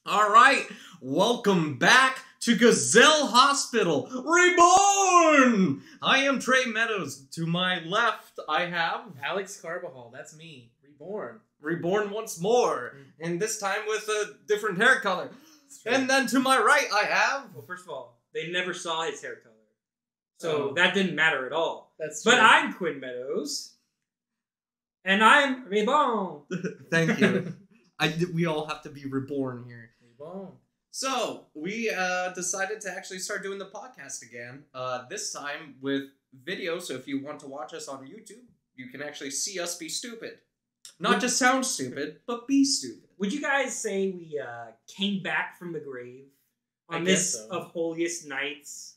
All right, welcome back to Gazelle Hospital, Reborn! I am Trey Meadows. To my left, I have... Alex Carbajal, that's me. Reborn. Reborn once more, and this time with a different hair color. And then to my right, I have... Well, first of all, they never saw his hair color. So that didn't matter at all. That's true. But I'm Quinn Meadows. And I'm Reborn. Thank you. We all have to be reborn here. Reborn. So, we decided to actually start doing the podcast again. This time with video, so if you want to watch us on YouTube, you can actually see us be stupid. Not just sound stupid, but be stupid. Would you guys say we came back from the grave on this of holiest nights?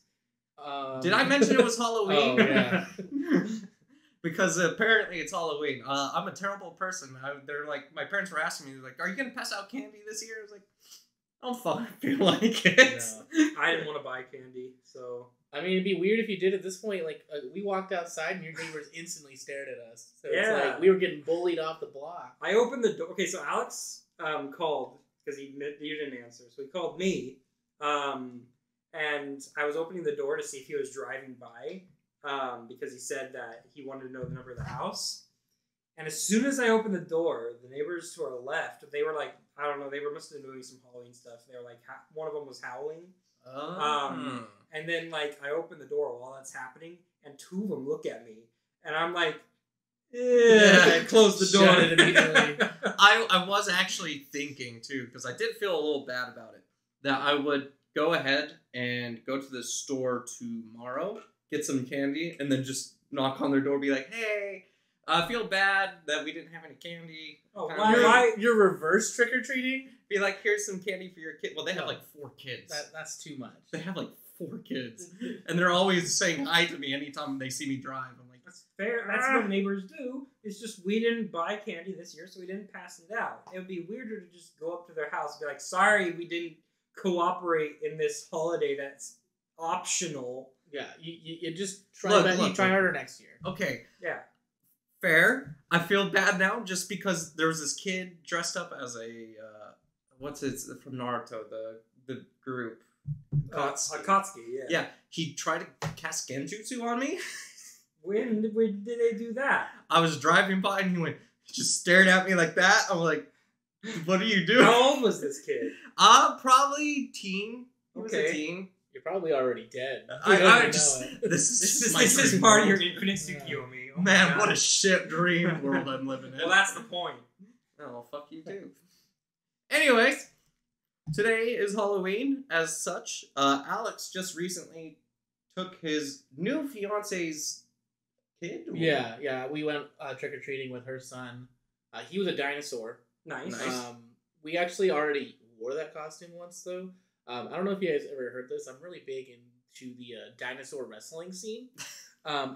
Did I mention it was Halloween? Oh, yeah. Because apparently it's Halloween. I'm a terrible person. They're like, my parents were asking me, like, are you going to pass out candy this year? I was like, I don't fucking feel like it. No. I didn't want to buy candy, so... I mean, it'd be weird if you did at this point. Like, we walked outside and your neighbors instantly stared at us. So it's like we were getting bullied off the block. I opened the door. Okay, so Alex called because he didn't answer. So he called me, and I was opening the door to see if he was driving by because he said that he wanted to know the number of the house. And as soon as I opened the door, the neighbors to our left, they were like, I don't know, they must have been doing some Halloween stuff. They were like, one of them was howling. And then, like, I open the door while that's happening, and two of them look at me, and I'm like, and close the door. Shut it immediately. I was actually thinking, too, because I did feel a little bad about it, that I would go ahead and go to the store tomorrow, get some candy, and then just knock on their door, be like, hey, I feel bad that we didn't have any candy. Oh, why? You're reverse trick-or-treating? Be like, here's some candy for your kid. Well, they have like 4 kids. That's too much. They have like 4 kids. And they're always saying hi to me anytime they see me drive. I'm like, that's fair. That's what neighbors do. It's just we didn't buy candy this year, so we didn't pass it out. It would be weirder to just go up to their house and be like, sorry, we didn't cooperate in this holiday that's optional. Yeah, you just try harder next year. Okay. Yeah. Fair. I feel bad now just because there was this kid dressed up as a what's it from Naruto, the group. Akatsuki, yeah. Yeah, he tried to cast genjutsu on me. When did they do that? I was driving by and he just stared at me like that. I'm like, what are you doing? How old was this kid? Probably teen. He was a teen. You're probably already dead. This is part of your infinite Tsukiyomi. Oh man, what a shit dream world I'm living in. Well, that's the point. Oh, fuck you too. Anyways, today is Halloween. As such, Alex just recently took his new fiance's kid. Yeah. We went trick-or-treating with her son. He was a dinosaur. Nice. We actually already wore that costume once, though. I don't know if you guys ever heard this. I'm really big into the dinosaur wrestling scene.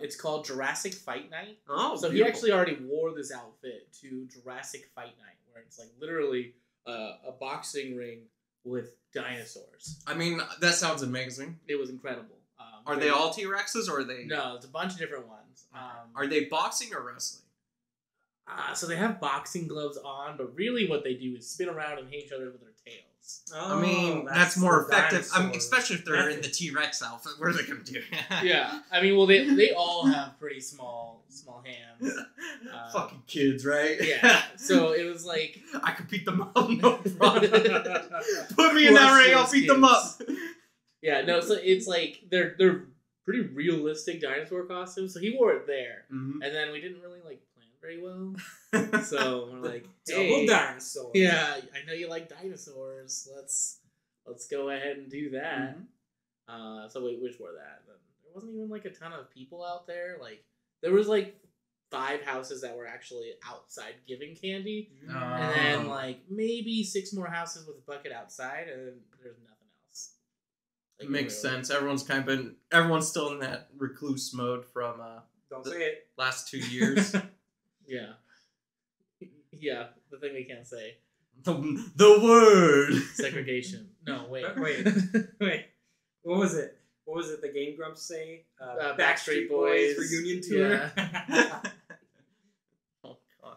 It's called Jurassic Fight Night. Oh, so beautiful. He actually already wore this outfit to Jurassic Fight Night, where it's like literally a boxing ring with dinosaurs. I mean, that sounds amazing. It was incredible. Are they all T-Rexes or are they... No, it's a bunch of different ones. Are they boxing or wrestling? So they have boxing gloves on, but really what they do is spin around and hit each other with their tails. I mean, that's more effective. I mean, especially if they're in the T-Rex outfit. What are they going to do? Yeah. I mean, well, they all have pretty small hands. Fucking kids, right? Yeah. So it was like... I could beat them up, no problem. Put me in that ring, I'll beat them up. Yeah, no, so it's like, they're pretty realistic dinosaur costumes. So he wore it there. Mm-hmm. And then we didn't really, like, plan very well. So we're like, hey, double dinosaur. Yeah, I know you like dinosaurs. Let's go ahead and do that. Mm-hmm. So we just wore that. There wasn't even like a ton of people out there. Like there was like 5 houses that were actually outside giving candy, and then like maybe 6 more houses with a bucket outside, and then there's nothing else. Like, makes sense. Everyone's still in that recluse mode from don't say it. Last 2 years. Yeah, the thing we can't say. The word! Segregation. No, wait. What was it? What was it the Game Grumps say? Backstreet Boys reunion tour? Yeah. Oh, God.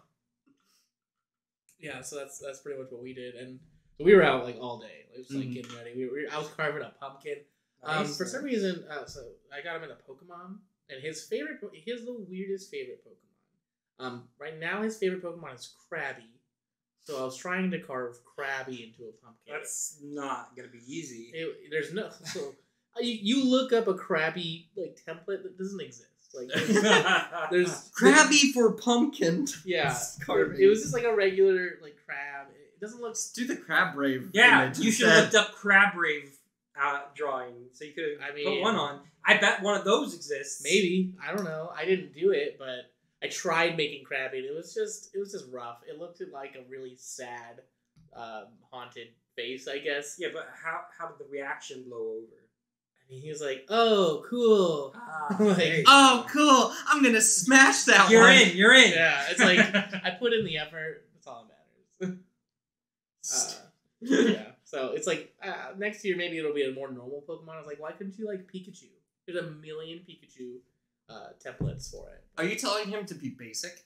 Yeah, so that's pretty much what we did. And So we were out like all day. It was like getting ready. I was carving a pumpkin. Nice. For some reason, so I got him into Pokemon, and he has the weirdest favorite Pokemon. Right now, his favorite Pokemon is Krabby. So I was trying to carve Krabby into a pumpkin. That's not gonna be easy. There's no so you look up a Krabby like template that doesn't exist. Like there's Krabby for pumpkin. Yeah, it was just like a regular like crab. It doesn't look. Let's do the crab rave. Yeah, you should have looked up crab rave drawing, so you could have put one on. I bet one of those exists. Maybe, I don't know. I didn't do it, but I tried making Krabby, and it was just rough. It looked like a really sad, haunted face, I guess. Yeah, but how did the reaction blow over? I mean, he was like, "Oh, cool." Like, "Oh, cool! I'm gonna smash that You're one." You're in. Yeah, it's like I put in the effort. That's all that matters. Yeah. So it's like next year maybe it'll be a more normal Pokemon. I was like, why couldn't you like Pikachu? There's a million Pikachu templates for it. Are you telling him to be basic?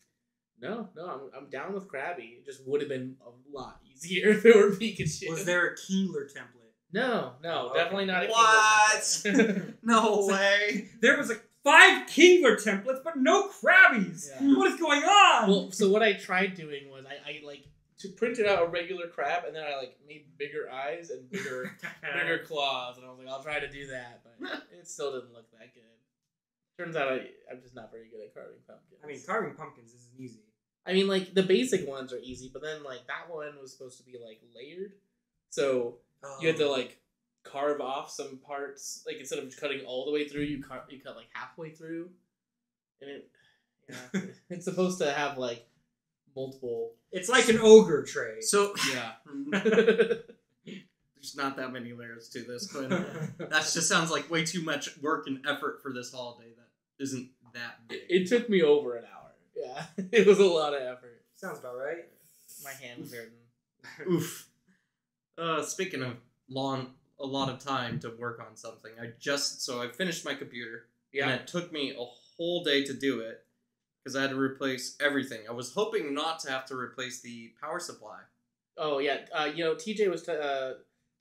No, I'm down with Krabby. It just would have been a lot easier if it were Pikachu. Was there a Kingler template? No, definitely not a What? Kingler. No way. There was like 5 Kingler templates, but no Krabbies. Yeah. What is going on? Well, so what I tried doing was I like printed out a regular crab, and then I like made bigger eyes and bigger claws, and I was like, I'll try to do that, but it still didn't look that good. Turns out I'm just not very good at carving pumpkins. I mean, carving pumpkins isn't easy. I mean, like the basic ones are easy, but then like that one was supposed to be like layered, so you had to like carve off some parts, like instead of cutting all the way through, you cut like halfway through, and it's supposed to have like multiple. It's like an ogre tray. So Yeah. There's not that many layers to this, Quinn. That just sounds like way too much work and effort for this holiday that isn't that big. It took me over an hour. Yeah, it was a lot of effort. Sounds about right. My hand was hurting. Oof. Speaking of a lot of time to work on something, I finished my computer. Yeah. And it took me a whole day to do it because I had to replace everything. I was hoping not to have to replace the power supply. Oh yeah, TJ was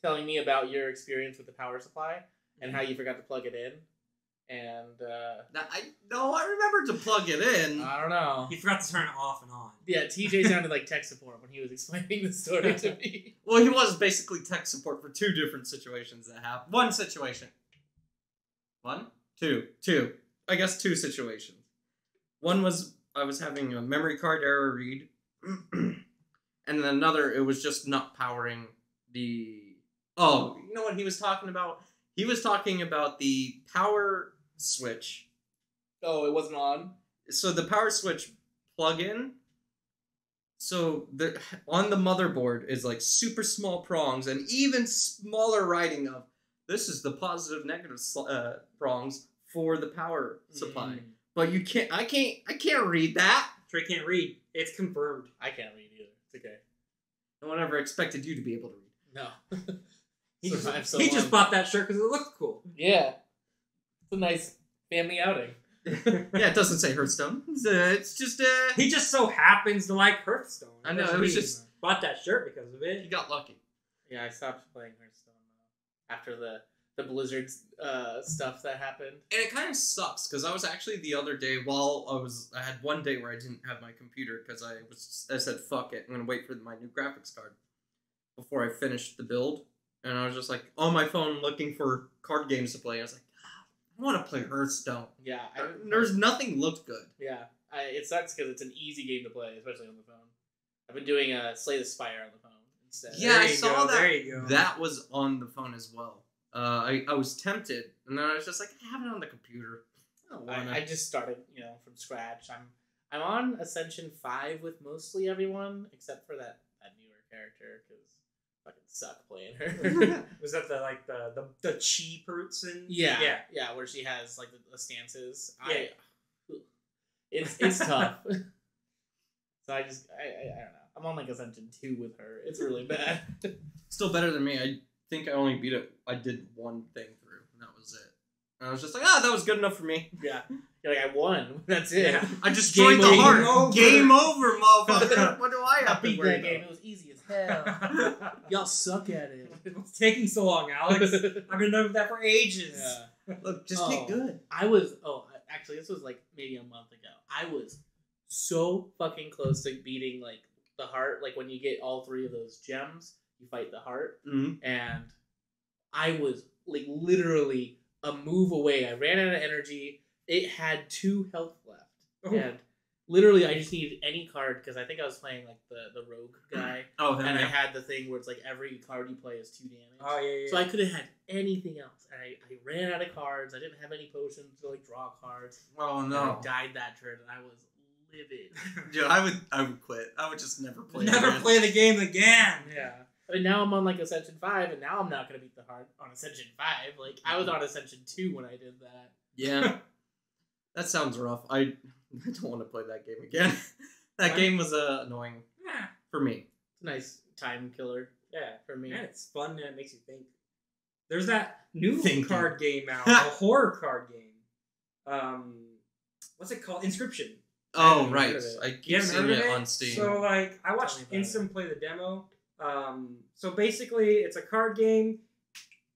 telling me about your experience with the power supply and how you forgot to plug it in, and I remember to plug it in. I don't know. He forgot to turn it off and on. Yeah, TJ sounded like tech support when he was explaining the story to me. Well, he was basically tech support for 2 different situations that happened. One situation. 2. I guess 2 situations. One was I was having a memory card error read, and then another, it was just not powering the... Oh, you know what he was talking about? He was talking about the power switch. Oh, it wasn't on? So the power switch plug-in, so on the motherboard is like super small prongs and even smaller writing of, this is the positive negative prongs for the power supply. But I can't read that. Trey can't read. It's confirmed. I can't read either. It's okay. No one ever expected you to be able to read. No. He just bought that shirt because it looked cool. Yeah. It's a nice family outing. Yeah, it doesn't say Hearthstone. It's just He just so happens to like Hearthstone. I know, it was just bought that shirt because of it. he got lucky. Yeah, I stopped playing Hearthstone after the Blizzard stuff that happened. And it kind of sucks because I was actually the other day I had one day where I didn't have my computer because I said fuck it, I'm gonna wait for my new graphics card before I finished the build, and I was just like on my phone looking for card games to play. I was like, I want to play Hearthstone. Yeah, there's nothing looked good. Yeah, it sucks because it's an easy game to play, especially on the phone. I've been doing Slay the Spire on the phone instead. Yeah, I saw that. There you go. That was on the phone as well. I was tempted, and then I was just like, I have it on the computer. I just started, from scratch. I'm on Ascension 5 with mostly everyone except for that newer character because I fucking suck playing her. Was that the chi person? Yeah, where she has like the stances. Yeah. It's tough. So I don't know. I'm on like Ascension 2 with her. It's really bad. Still better than me. I think I only beat it. I did one thing through, and that was it. And I was just like, that was good enough for me. Yeah. You're like, I won. That's it. Yeah. I destroyed the Game heart. over. Game over, motherfucker. What do I I have to beat worry that about? game. It was easy as hell. Y'all suck at it. It's taking so long, Alex. I've been doing that for ages. Yeah. Look, just get good. Actually, this was like maybe a month ago. I was so fucking close to beating like the heart. Like when you get all 3 of those gems, you fight the heart. Mm-hmm. And I was like literally a move away. I ran out of energy. It had 2 health left. Oh. And literally I just needed any card because I think I was playing like the rogue guy. Oh, And I had the thing where it's like every card you play is 2 damage. Oh, yeah. So I could have had anything else. And I ran out of cards. I didn't have any potions to like draw cards. Oh And no. I died that turn and I was livid. Dude, I would quit. I would just never play. Never again. play the game again. Yeah. I mean, now I'm on like Ascension 5 and now I'm not going to beat the heart on Ascension 5. Like I was on Ascension 2 when I did that. Yeah. That sounds rough. I don't want to play that game again. That game was annoying Yeah. for me. It's a nice time killer Yeah. for me. Man, it's fun and it makes you think. There's that new Thinking. card game out, a horror card game. What's it called? Inscription. Oh haven't right, heard of it. I You keep haven't seeing heard of it it? on Steam. So like, I Tell watched me about Instant play the demo. So basically, it's a card game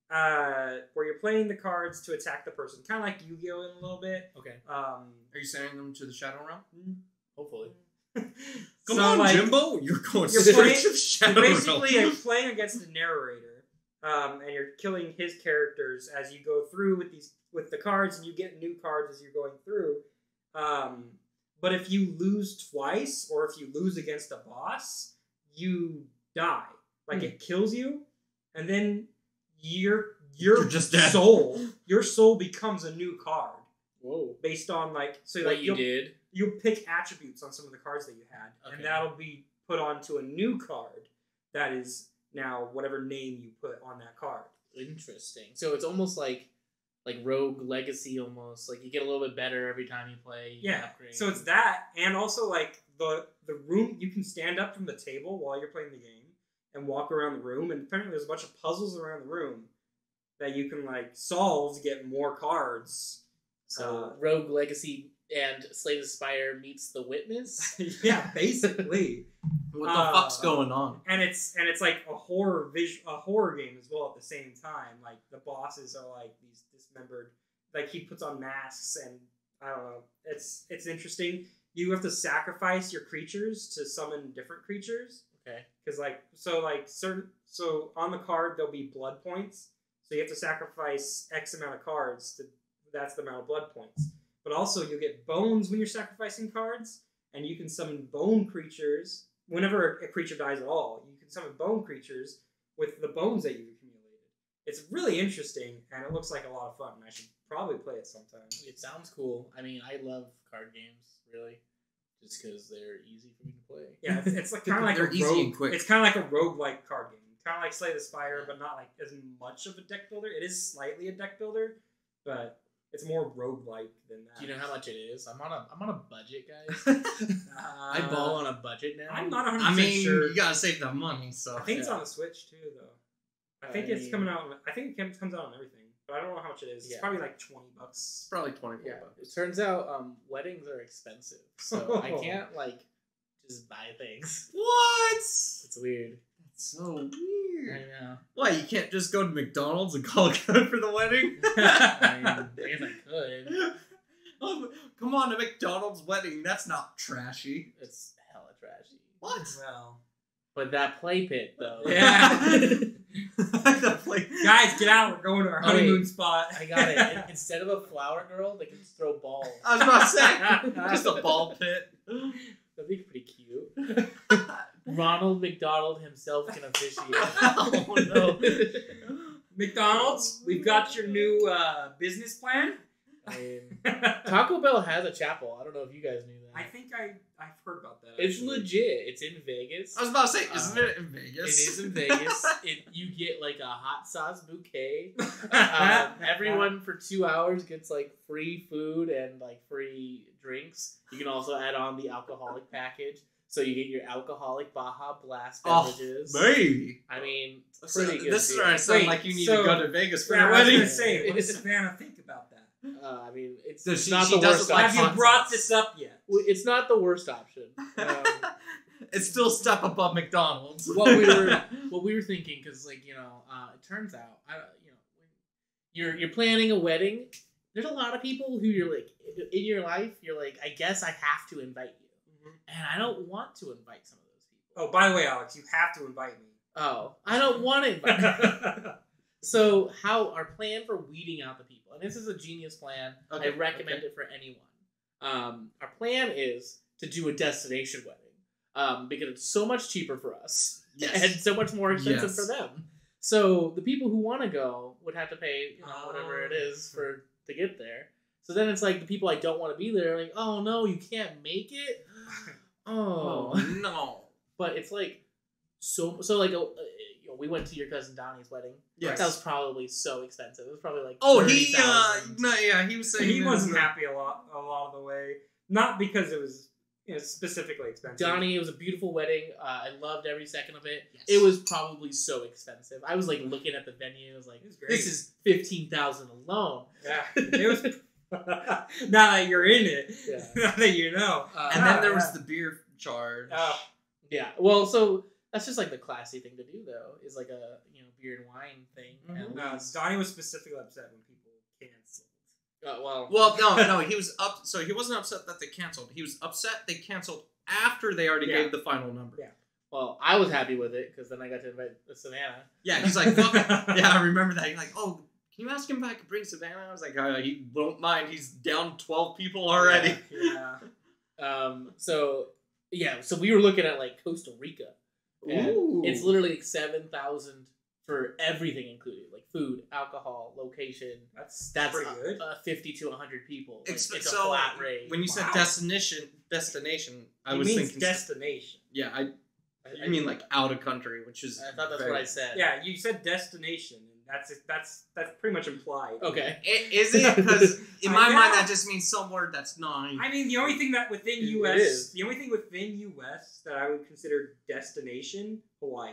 where you're playing the cards to attack the person, kind of like Yu-Gi-Oh in a little bit. Okay. Are you sending them to the Shadow Realm? Hopefully. Come So, on, like, Jimbo! You're going you're straight playing- to So Shadow basically, Realm. you're playing against the narrator, and you're killing his characters as you go through with the cards, and you get new cards as you're going through. But if you lose twice, or if you lose against a boss, you die. Like it kills you, and then your You're just dead. your soul becomes a new card Whoa. based on like so What like you did. you'll pick attributes on some of the cards that you had, Okay. and that'll be put onto a new card that is now whatever name you put on that card. Interesting. So it's almost like Rogue Legacy almost. Like you get a little bit better every time you play. You Yeah. upgrade. So it's that, and also like the room, you can stand up from the table while you're playing the game and walk around the room, and apparently there's a bunch of puzzles around the room that you can like solve to get more cards. So Rogue Legacy and Slay the Spire meets The Witness. Yeah, basically. What the fuck's going on? And it's like a horror game as well at the same time. Like the bosses are like these dismembered. Like he puts on masks, and I don't know. It's interesting. You have to sacrifice your creatures to summon different creatures. Okay. Because so on the card there'll be blood points. So you have to sacrifice X amount of cards. That's the amount of blood points. But also you'll get bones when you're sacrificing cards, and you can summon bone creatures. Whenever a creature dies at all, you can summon bone creatures with the bones that you've accumulated. It's really interesting, and it looks like a lot of fun. I should probably play it sometime. It sounds cool. I mean, I love card games, really. Just because they're easy for me to play. Yeah, it's like kind of like They're a easy rogue, and quick. It's kind of like a roguelike card game. Kind of like Slay the Spire, but not like as much of a deck builder. It is slightly a deck builder, but it's more roguelike than that. Do you know how much it is? I'm on a budget, guys. I ball on a budget now. I'm not 100% I mean, sure. you gotta save the money, so. I think it's Yeah. on the Switch too, though. I think it's coming out. I think it comes out on everything, but I don't know how much it is. It's Yeah. probably like $20. It's probably 24 Yeah. bucks. It turns out weddings are expensive, so I can't like just buy things. What? It's weird. That's so I weird. know. Why, you can't just go to McDonald's and call it good for the wedding? I mean, I guess I could. Oh, come on, a McDonald's wedding. That's not trashy. It's hella trashy. What? Well, But that play pit, though. Yeah. The plate. guys, get out! We're going to our Oh, wait. honeymoon spot. I got it. Instead of a flower girl, they can just throw balls. I was about to say, just a ball pit. That'd be pretty cute. Ronald McDonald himself can officiate. Oh, no. McDonald's, we've got your new business plan. I mean, Taco Bell has a chapel. I don't know if you guys knew that. I think I've heard about that. It's actually. legit. It's in Vegas. I was about to say, isn't it in It Vegas? is in Vegas. You get like a hot sauce bouquet. Everyone for 2 hours gets like free food and like free drinks. You can also add on the alcoholic package. So you get your alcoholic Baja Blast beverages. Maybe. I mean, So pretty good. this is deal. where I sound Wait, like you need so- to go to Vegas for Yeah, your I was wedding. gonna say, what does Savannah think about that? I mean, it's So not the she worst. doesn't like Have you concepts. brought this up yet? It's not the worst option. It's still a step above McDonald's. what we were thinking, because like it turns out you're planning a wedding. There's a lot of people who you're like in your life. You're like, I guess I have to invite you, and I don't want to invite some of those people. Oh, by the way, Alex, you have to invite me. Oh, I don't want to invite you. So our plan for weeding out the people, and this is a genius plan. Okay, I recommend it for anyone. Our plan is to do a destination wedding, because it's so much cheaper for us, and so much more expensive for them. So the people who want to go would have to pay, whatever it is to get there. So then it's like the people I don't want to be there, like, oh no, you can't make it. Oh no! But it's like so like we went to your cousin Donnie's wedding. Yes. That was probably so expensive. It was probably like he was saying He wasn't happy a lot of the way. Not because it was specifically expensive. Donnie, it was a beautiful wedding. I loved every second of it. Yes. It was probably so expensive. I was like looking at the venue. I was like, this is $15,000 alone. Yeah, it was. Now that you're in it, now that you know. And then there was the beer charge. Yeah. Well, so that's just like the classy thing to do, though. Is like a beer and wine thing. Donnie was specifically upset when people canceled. Well, no, he was up. So he wasn't upset that they canceled. He was upset they canceled after they already gave the final number. Yeah. Well, I was happy with it because then I got to invite Savannah. Yeah, he's like, fuck it. Yeah, I remember that. He's like, oh, can you ask him if I could bring Savannah? I was like, he won't mind. He's down 12 people already. Yeah. So we were looking at like Costa Rica. Ooh. It's literally like 7,000 for everything included, like food, alcohol, location. That's pretty good. 50 to 100 people. Like, it's a so flat rate. When you said destination, I was thinking destination. Yeah, I mean like out of country, which is. I thought that's what I said. Yeah, you said destination, and that's pretty much implied. Okay, is it? Because in my mind that just means somewhere that's not. I mean, the only thing that within US, the only thing within US that I would consider destination, Hawaii.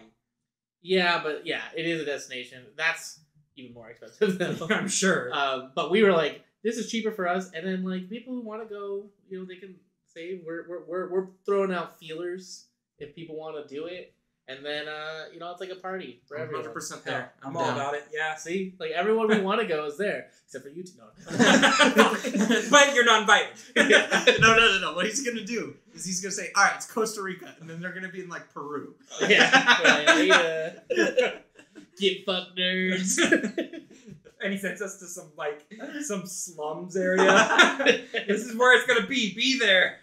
Yeah, but it is a destination. That's even more expensive though. I'm sure. But we were like, this is cheaper for us, and then like people who want to go, they can say we're throwing out feelers if people want to do it, and then it's like a party for everyone. 100% there. I'm all about it. Yeah. See, like everyone we want to go is there, except for you two. No. But you're not invited. No. What he's gonna do is he's gonna say, "All right, it's Costa Rica," and then they're gonna be in like Peru. Yeah. Get fucked, nerds. And he sends us to some slums area. This is where it's gonna be. Be there.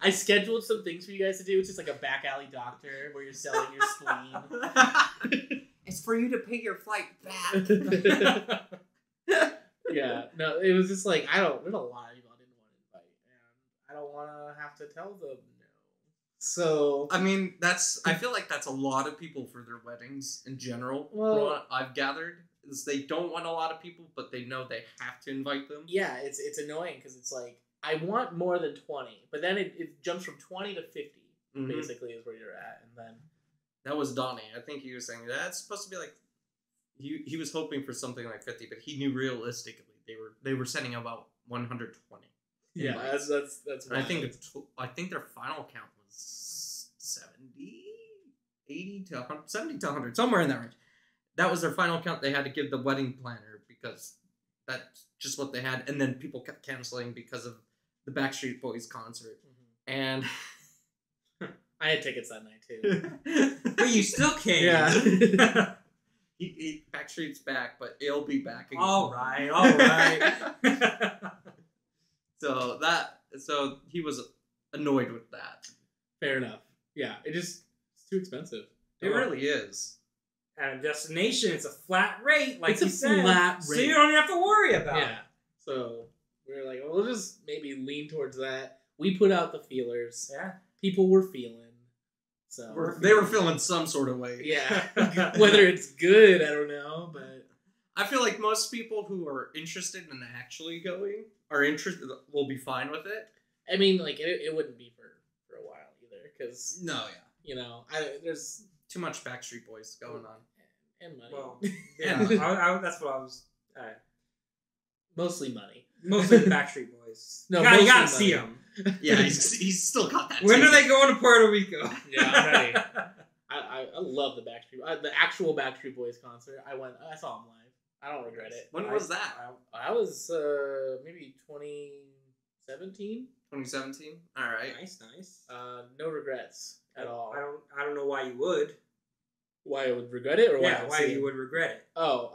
I scheduled some things for you guys to do. It's just like a back alley doctor where you're selling your spleen. It's for you to pay your flight back. Yeah, no, it was just like there's a lot of people I didn't want to invite, and I don't want to have to tell them no. So I mean, I feel like that's a lot of people for their weddings in general. Well, from what I've gathered is they don't want a lot of people, but they know they have to invite them. Yeah, it's annoying because it's like I want more than 20, but then it jumps from 20 to 50. Basically, is where you're at, and then that was Donnie. I think he was saying that's supposed to be like he was hoping for something like 50, but he knew realistically they were sending about 120. Yeah, that's. I think their final count was 70, 80 to 100, 70 to 100, somewhere in that range. That was their final count. They had to give the wedding planner because that's just what they had, and then people kept canceling because of the Backstreet Boys concert, and. I had tickets that night too. But you still came. Yeah. Backstreet's back, but it'll be back again. All right. So he was annoyed with that. Fair enough. Yeah, it's too expensive. It really is. At a destination, it's a flat rate, like it's you a said. flat rate. So you don't even have to worry about it. Yeah. So we were like, we'll just maybe lean towards that. We put out the feelers. Yeah. People were feeling. So They were feeling some sort of way. Yeah. Whether it's good, I don't know, but I feel like most people who are interested in actually going will be fine with it. I mean, like it wouldn't be for a while either, because there's too much Backstreet Boys going on and money. Well, yeah, that's what I was. Mostly money. Mostly the Backstreet Boys. No, you gotta mostly see money. them. Yeah, he's still got that. When are ticket. they going to Puerto Rico? Yeah, I'm ready. I love the Backstreet. The actual Backstreet Boys concert. I saw them live. I don't regret it. When was that? I was maybe 2017. 2017. All right. Nice. No regrets at all. I don't know why you would. Why I would regret it, or why you would regret it. Oh,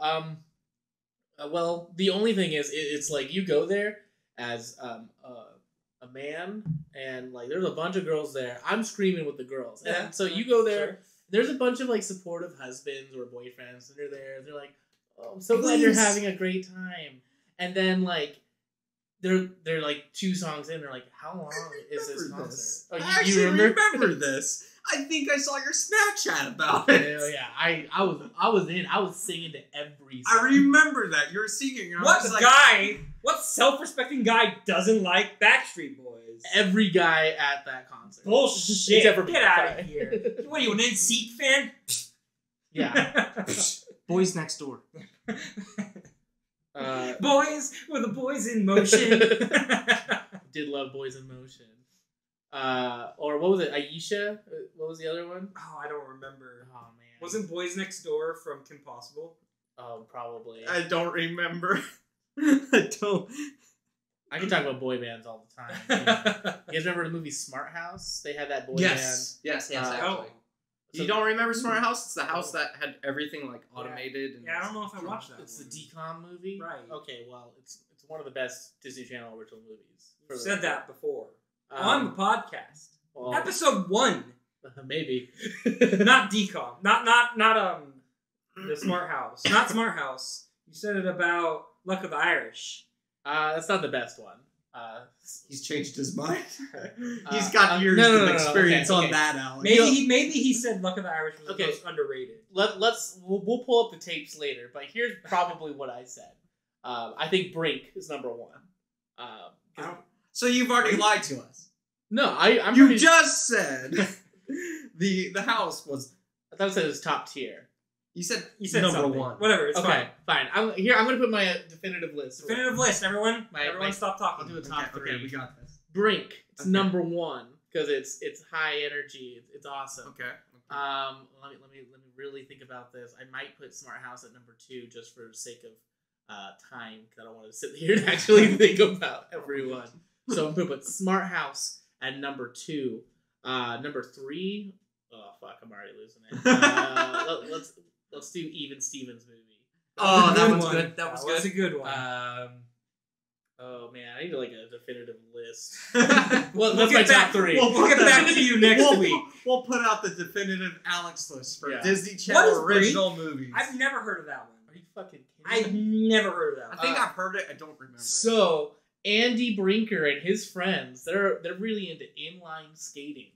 well, the only thing is, it's like you go there as a man, and like there's a bunch of girls there. I'm screaming with the girls, and so you go there. Sure. There's a bunch of like supportive husbands or boyfriends, and they're there. They're like, "Oh, I'm so glad you're having a great time." And then like they're like 2 songs in. They're like, "How long is this concert?" Oh, I actually remember this. I think I saw your Snapchat about it. Oh yeah, I was in. I was singing to every song. I remember that you were singing. What self-respecting guy doesn't like Backstreet Boys? Every guy at that concert. Bullshit! Except for Get out of here! What are you, an NSYNC fan? Yeah. Boys Next Door. Boys with the boys in motion. Did love Boys in Motion. Or what was it? Aisha? What was the other one? Oh, I don't remember. Oh man. Wasn't Boys Next Door from Kim Possible? Oh, probably. I don't remember. I don't. I can talk about boy bands all the time. You guys remember the movie Smart House? They had that boy band. Yes, Oh. actually. You don't remember Smart House? It's the house that had everything like automated. And Yeah, I don't know if I watched that. It's the DCOM movie? Right. Okay, well, it's one of the best Disney Channel original movies. You've said that before. On the podcast. Well, Episode 1. Maybe. Not DCOM. Not the Smart House. Not Smart House. You said it about Luck of the Irish. That's not the best one. He's changed his mind. He's got years of experience on that, Alex. Maybe he said Luck of the Irish was the most underrated. We'll pull up the tapes later, but here's probably what I said. I think Brink is number 1. So you've already lied to us. No, I'm. You just said the house was. I thought it said it was top tier. You said number something. 1. Whatever, it's fine. I'm gonna put my definitive list. Definitive list, everyone. Everyone, stop talking. I'll do a top 3. Okay, we got this. Brink. It's number 1 because it's high energy. It's awesome. Okay. Let me really think about this. I might put Smart House at number 2 just for the sake of time because I don't want to sit here and actually think about everyone. So I'm gonna put Smart House at number 2. Number 3. Oh fuck! I'm already losing it. Let's do Even Stevens movie. Oh, that one's good. That was a good one. Oh man, I need like a definitive list. Well, that's my top 3. We'll get back to you next week. We'll put out the definitive Alex list for Yeah. Disney Channel original Brink? movies. I've never heard of that one. Are you fucking kidding I've me? never heard of that I one. think I've heard it. I don't remember. So Andy Brinker and his friends, they're really into inline skating.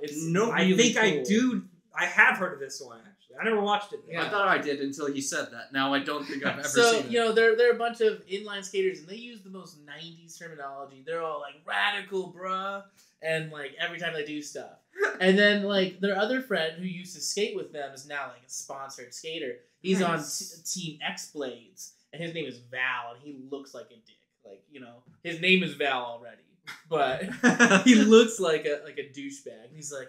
It's No, I really think I cool. do. I have heard of this one, actually. I never watched it. Yeah. I thought I did until he said that. Now I don't think I've ever So, seen it. you know, they're a bunch of inline skaters, and they use the most 90s terminology. They're all like, radical, bruh, and like every time they do stuff. And then, like, their other friend who used to skate with them is now like a sponsored skater. He's on Team X Blades, and his name is Val, and he looks like a dick. Like, you know, his name is Val already, but he looks like a douchebag. And he's like,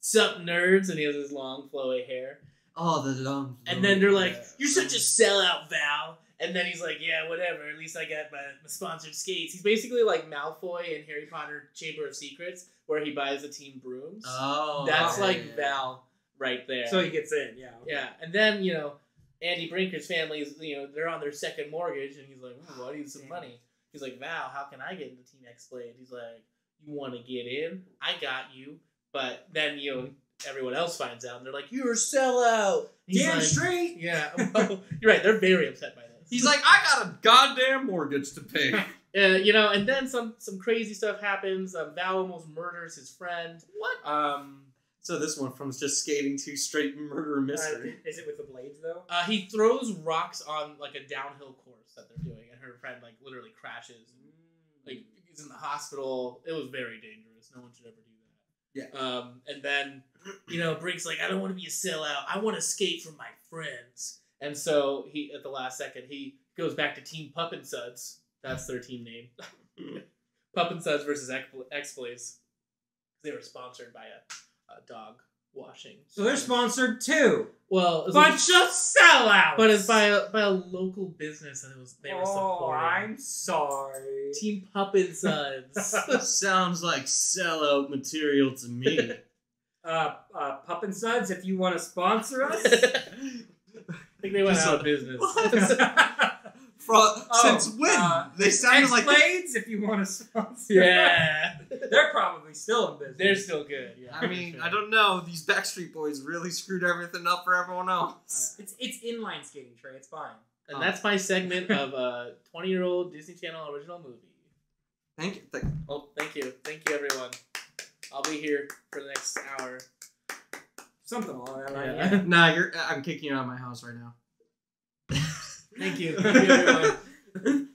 "Sup, nerds?" And he has his long, flowy hair. Oh, the long. And then they're like, "You're such a sellout, Val." And then he's like, "Yeah, whatever. At least I got my sponsored skates." He's basically like Malfoy in Harry Potter Chamber of Secrets, where he buys the team brooms. Oh, That's yeah, like yeah. Val right there. So he gets in, yeah. Yeah, and then, you know, Andy Brinker's family is, you know, they're on their second mortgage, and he's like, "Ooh, I need some money." He's like, "Val, how can I get into Team X Blade?" He's like, "You want to get in? I got you." But then, you know, everyone else finds out, and they're like, "You're a sellout." He's Damn like, straight! Yeah, well, you're right. They're very upset by this. He's like, I got a goddamn mortgage to pay. You know, and then some crazy stuff happens. Val almost murders his friend. What? So this one from just skating to straight murder mystery. Is it with the blades, though? He throws rocks on like a downhill course that they're doing, and her friend like literally crashes. Like, he's in the hospital. It was very dangerous. No one should ever do that. Yeah. And then, you know, Brink's like, "I don't want to be a sellout. I want to skate for my friends." And so he, at the last second, he goes back to Team Pup and Suds. That's their team name. Pup and Suds versus X-Blaze. They were sponsored by a dog washing. So they're sponsored too. Well, bunch of sellouts. But it's by a local business, and they were supporting. Oh, I'm sorry. Team Pup and Suds. Sounds like sellout material to me. Pup and Suds, if you want to sponsor us. I think they went out of business. Since when? They sounded like X-Blades, if you want to sponsor. Yeah. They're probably still in business. They're still good. Yeah. I mean, sure. I don't know. These Backstreet Boys really screwed everything up for everyone else. It's inline skating, Trey. It's fine. And that's my segment of a 20-year-old Disney Channel original movie. Thank you. Thank you. Thank you, everyone. I'll be here for the next hour. Something along that line. Yeah. Nah, I'm kicking you out of my house right now. Thank you. Thank you, everyone.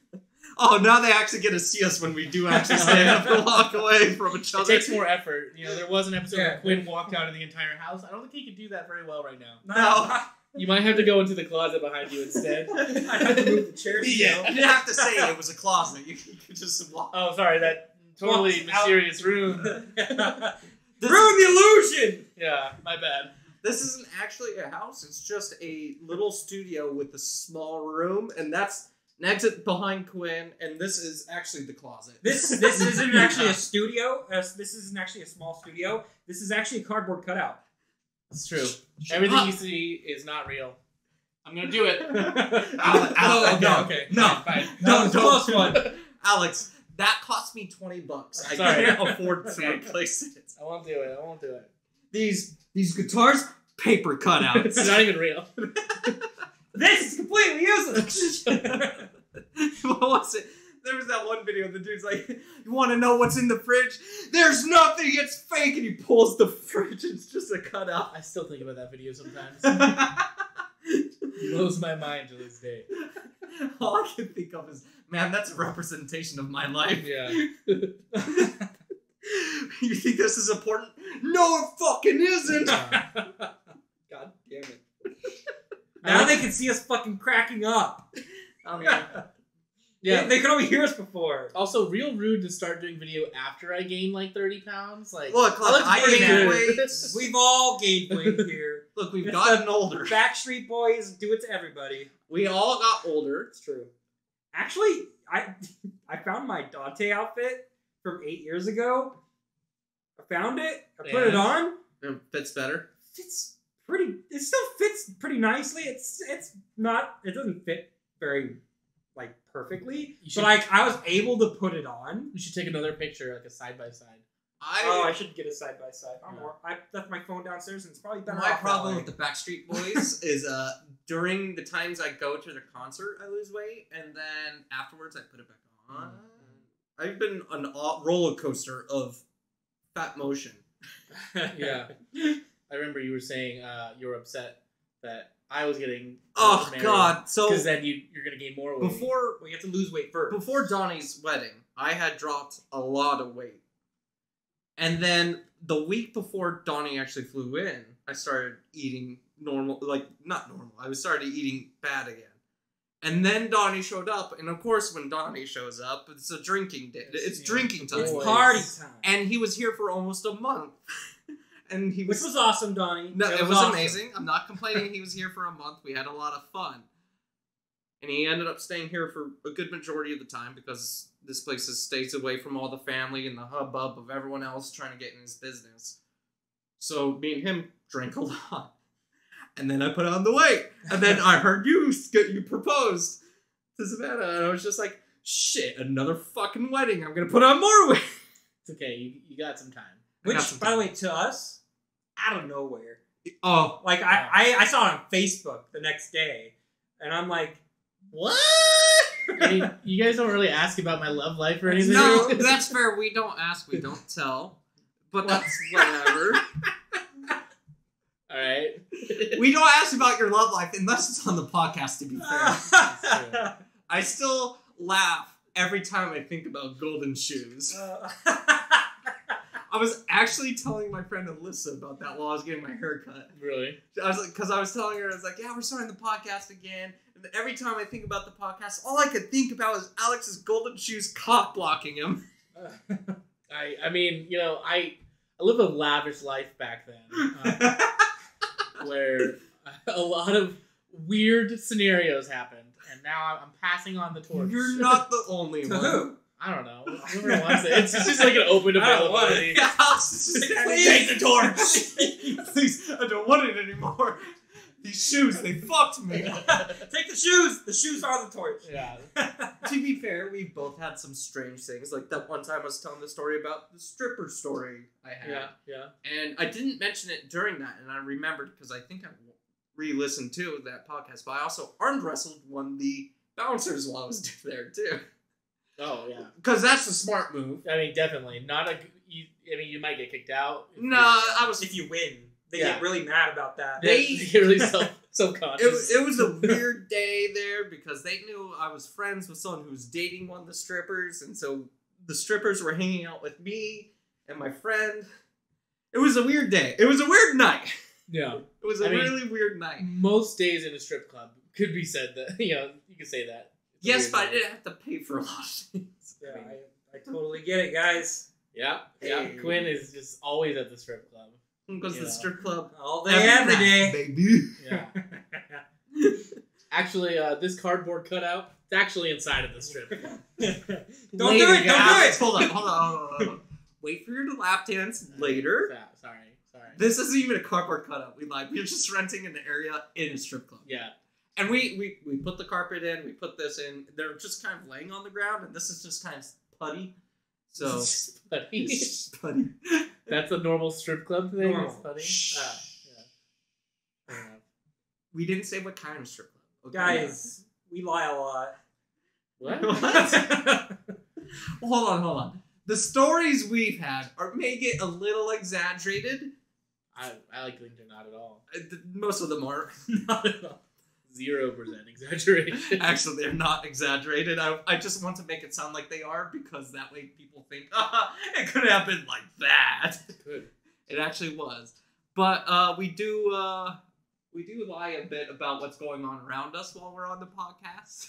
Oh, now they actually get to see us when we do actually stand up and walk away from each other. It takes more effort. You know, there was an episode where Quinn walked out of the entire house. I don't think he could do that very well right now. No. You might have to go into the closet behind you instead. I'd have to move the chairs. Yeah. You didn't have to say it was a closet. You could just walk. Oh, sorry. That totally mysterious room. Ruin the illusion! Yeah, my bad. This isn't actually a house. It's just a little studio with a small room, and that's an exit behind Quinn, and this is actually the closet. This isn't actually a studio. This isn't actually a small studio. This is actually a cardboard cutout. It's true. Everything you see is not real. I'm gonna do it. Okay. No. Fine. Don't. Close one. Alex, that cost me $20. I Sorry. can't afford to replace it. I won't do it. These guitars, paper cutouts. It's not even real. This is completely useless. What was it? There was that one video. The dude's like, "You want to know what's in the fridge? There's nothing. It's fake." And he pulls the fridge. It's just a cutout. I still think about that video sometimes. It blows my mind to this day. All I can think of is, man, that's a representation of my life. Yeah. You think this is important? No, it fucking isn't. God damn it. Now they can see us fucking cracking up. Yeah. They could only hear us before. Also, real rude to start doing video after I gained like 30 pounds. Like, look, I gained weight. We've all gained weight here. Look, we've gotten older. Backstreet Boys do it to everybody. We all got older. It's true. Actually, I found my Dante outfit from 8 years ago. I found it. I put it on. It fits better. It still fits pretty nicely. It's not. It doesn't fit very perfectly. But I was able to put it on. You should take another picture, like a side by side. I should get a side by side. I left my phone downstairs, and it's probably better. My problem with the Backstreet Boys is during the times I go to their concert, I lose weight, and then afterwards I put it back on. I've been on a roller coaster of fat motion. Yeah. I remember you were saying you were upset that I was getting God. So because then you're gonna gain more weight. You have to lose weight first. Before Donnie's wedding, I had dropped a lot of weight. And then the week before Donnie actually flew in, I started eating normal, not normal. I started eating bad again. And then Donnie showed up, and of course when Donnie shows up, it's a drinking day. It's drinking time. It's party time. And he was here for almost a month. And which was awesome, Donnie. No, it was awesome. Amazing. I'm not complaining. He was here for a month. We had a lot of fun. And he ended up staying here for a good majority of the time because this place stays away from all the family and the hubbub of everyone else trying to get in his business. So me and him drank a lot. And then I put on the weight. And then I heard you proposed to Savannah. And I was just like, shit, another fucking wedding. I'm going to put on more weight. It's okay. You got some time. Which, by the way, to us, out of nowhere. Oh. I saw it on Facebook the next day. And I'm like, what? I mean, you guys don't really ask about my love life or anything. No, that's fair. We don't ask. We don't tell. But that's whatever. All right. We don't ask about your love life unless it's on the podcast, to be fair. I still laugh every time I think about golden shoes. I was actually telling my friend Alyssa about that while I was getting my hair cut. Really? Because I was telling her, I was like, yeah, we're starting the podcast again. And every time I think about the podcast, all I could think about is Alex's golden shoes cock blocking him. I mean, you know, I lived a lavish life back then, where a lot of weird scenarios happened, and now I'm passing on the torch. You're not the only To one. who? I don't know. Whoever wants it. It's just like an open I don't want availability. it. Yeah, please take the torch. Please, I don't want it anymore. These shoes, they fucked me. Take the shoes. The shoes are the torch. Yeah. To be fair, we both had some strange things. Like that one time I was telling the story about the stripper story I had. Yeah. And I didn't mention it during that, and I remembered because I think I re-listened to that podcast. But I also arm wrestled one of the bouncers while I was there too. Oh yeah. Because that's the smart move. I mean, definitely not a. You might get kicked out. No, I was. If you win, they Yeah. get really mad about that. They get really self-conscious. It was a weird day there because they knew I was friends with someone who was dating one of the strippers, and so the strippers were hanging out with me and my friend. It was a weird day. It was a weird night. Yeah. It was a really weird night. Most days in a strip club could be said that, you know, you could say that. It's a Yes, weird but I night. didn't have to pay for a lot of things. Yeah, I totally get it, guys. Yeah. Hey. Quinn is just always at the strip club. Goes to the Yeah. strip club All day, every night, day. baby. Yeah. Actually, this cardboard cutout, it's actually inside of the strip club. Don't do Later, it! Don't do guys. it! Hold on. Wait for your lap dance later. Sorry. This isn't even a cardboard cutout. We lied. We were just renting an area in a strip club. Yeah. And we put the carpet in. We put this in. They're just kind of laying on the ground, and this is just kind of putty. So Putty. it's just putty. That's a normal strip club thing. Normal. It's putty. Shh. Yeah. Fair enough. We didn't say what kind of strip club. Okay? Guys, we lie a lot. What? Well, hold on. The stories we've had may get a little exaggerated. I like to think they're not at all. Most of them are not at all. 0% exaggeration. Actually, they're not exaggerated. I just want to make it sound like they are because that way people think, it could have been like that. Good. It actually was. But we do lie a bit about what's going on around us while we're on the podcast.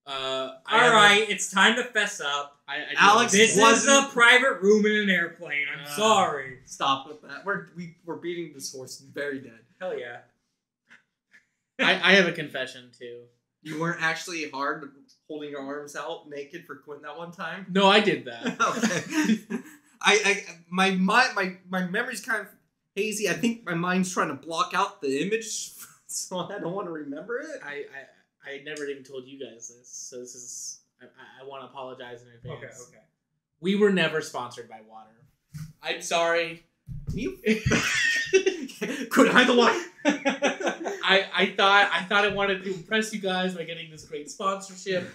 Alright, it's time to fess up. Alex, This is a private room in an airplane. I'm sorry. Stop with that. We're beating this horse very dead. Hell yeah. I have a confession too. You weren't actually hard holding your arms out naked for Quinn that one time? No, I did that. Okay. My memory's kind of hazy. I think my mind's trying to block out the image, so I don't want to remember it. I never even told you guys this, so this is I want to apologize in advance. Okay. We were never sponsored by water. I'm sorry. You could I the one? I thought I wanted to impress you guys by getting this great sponsorship.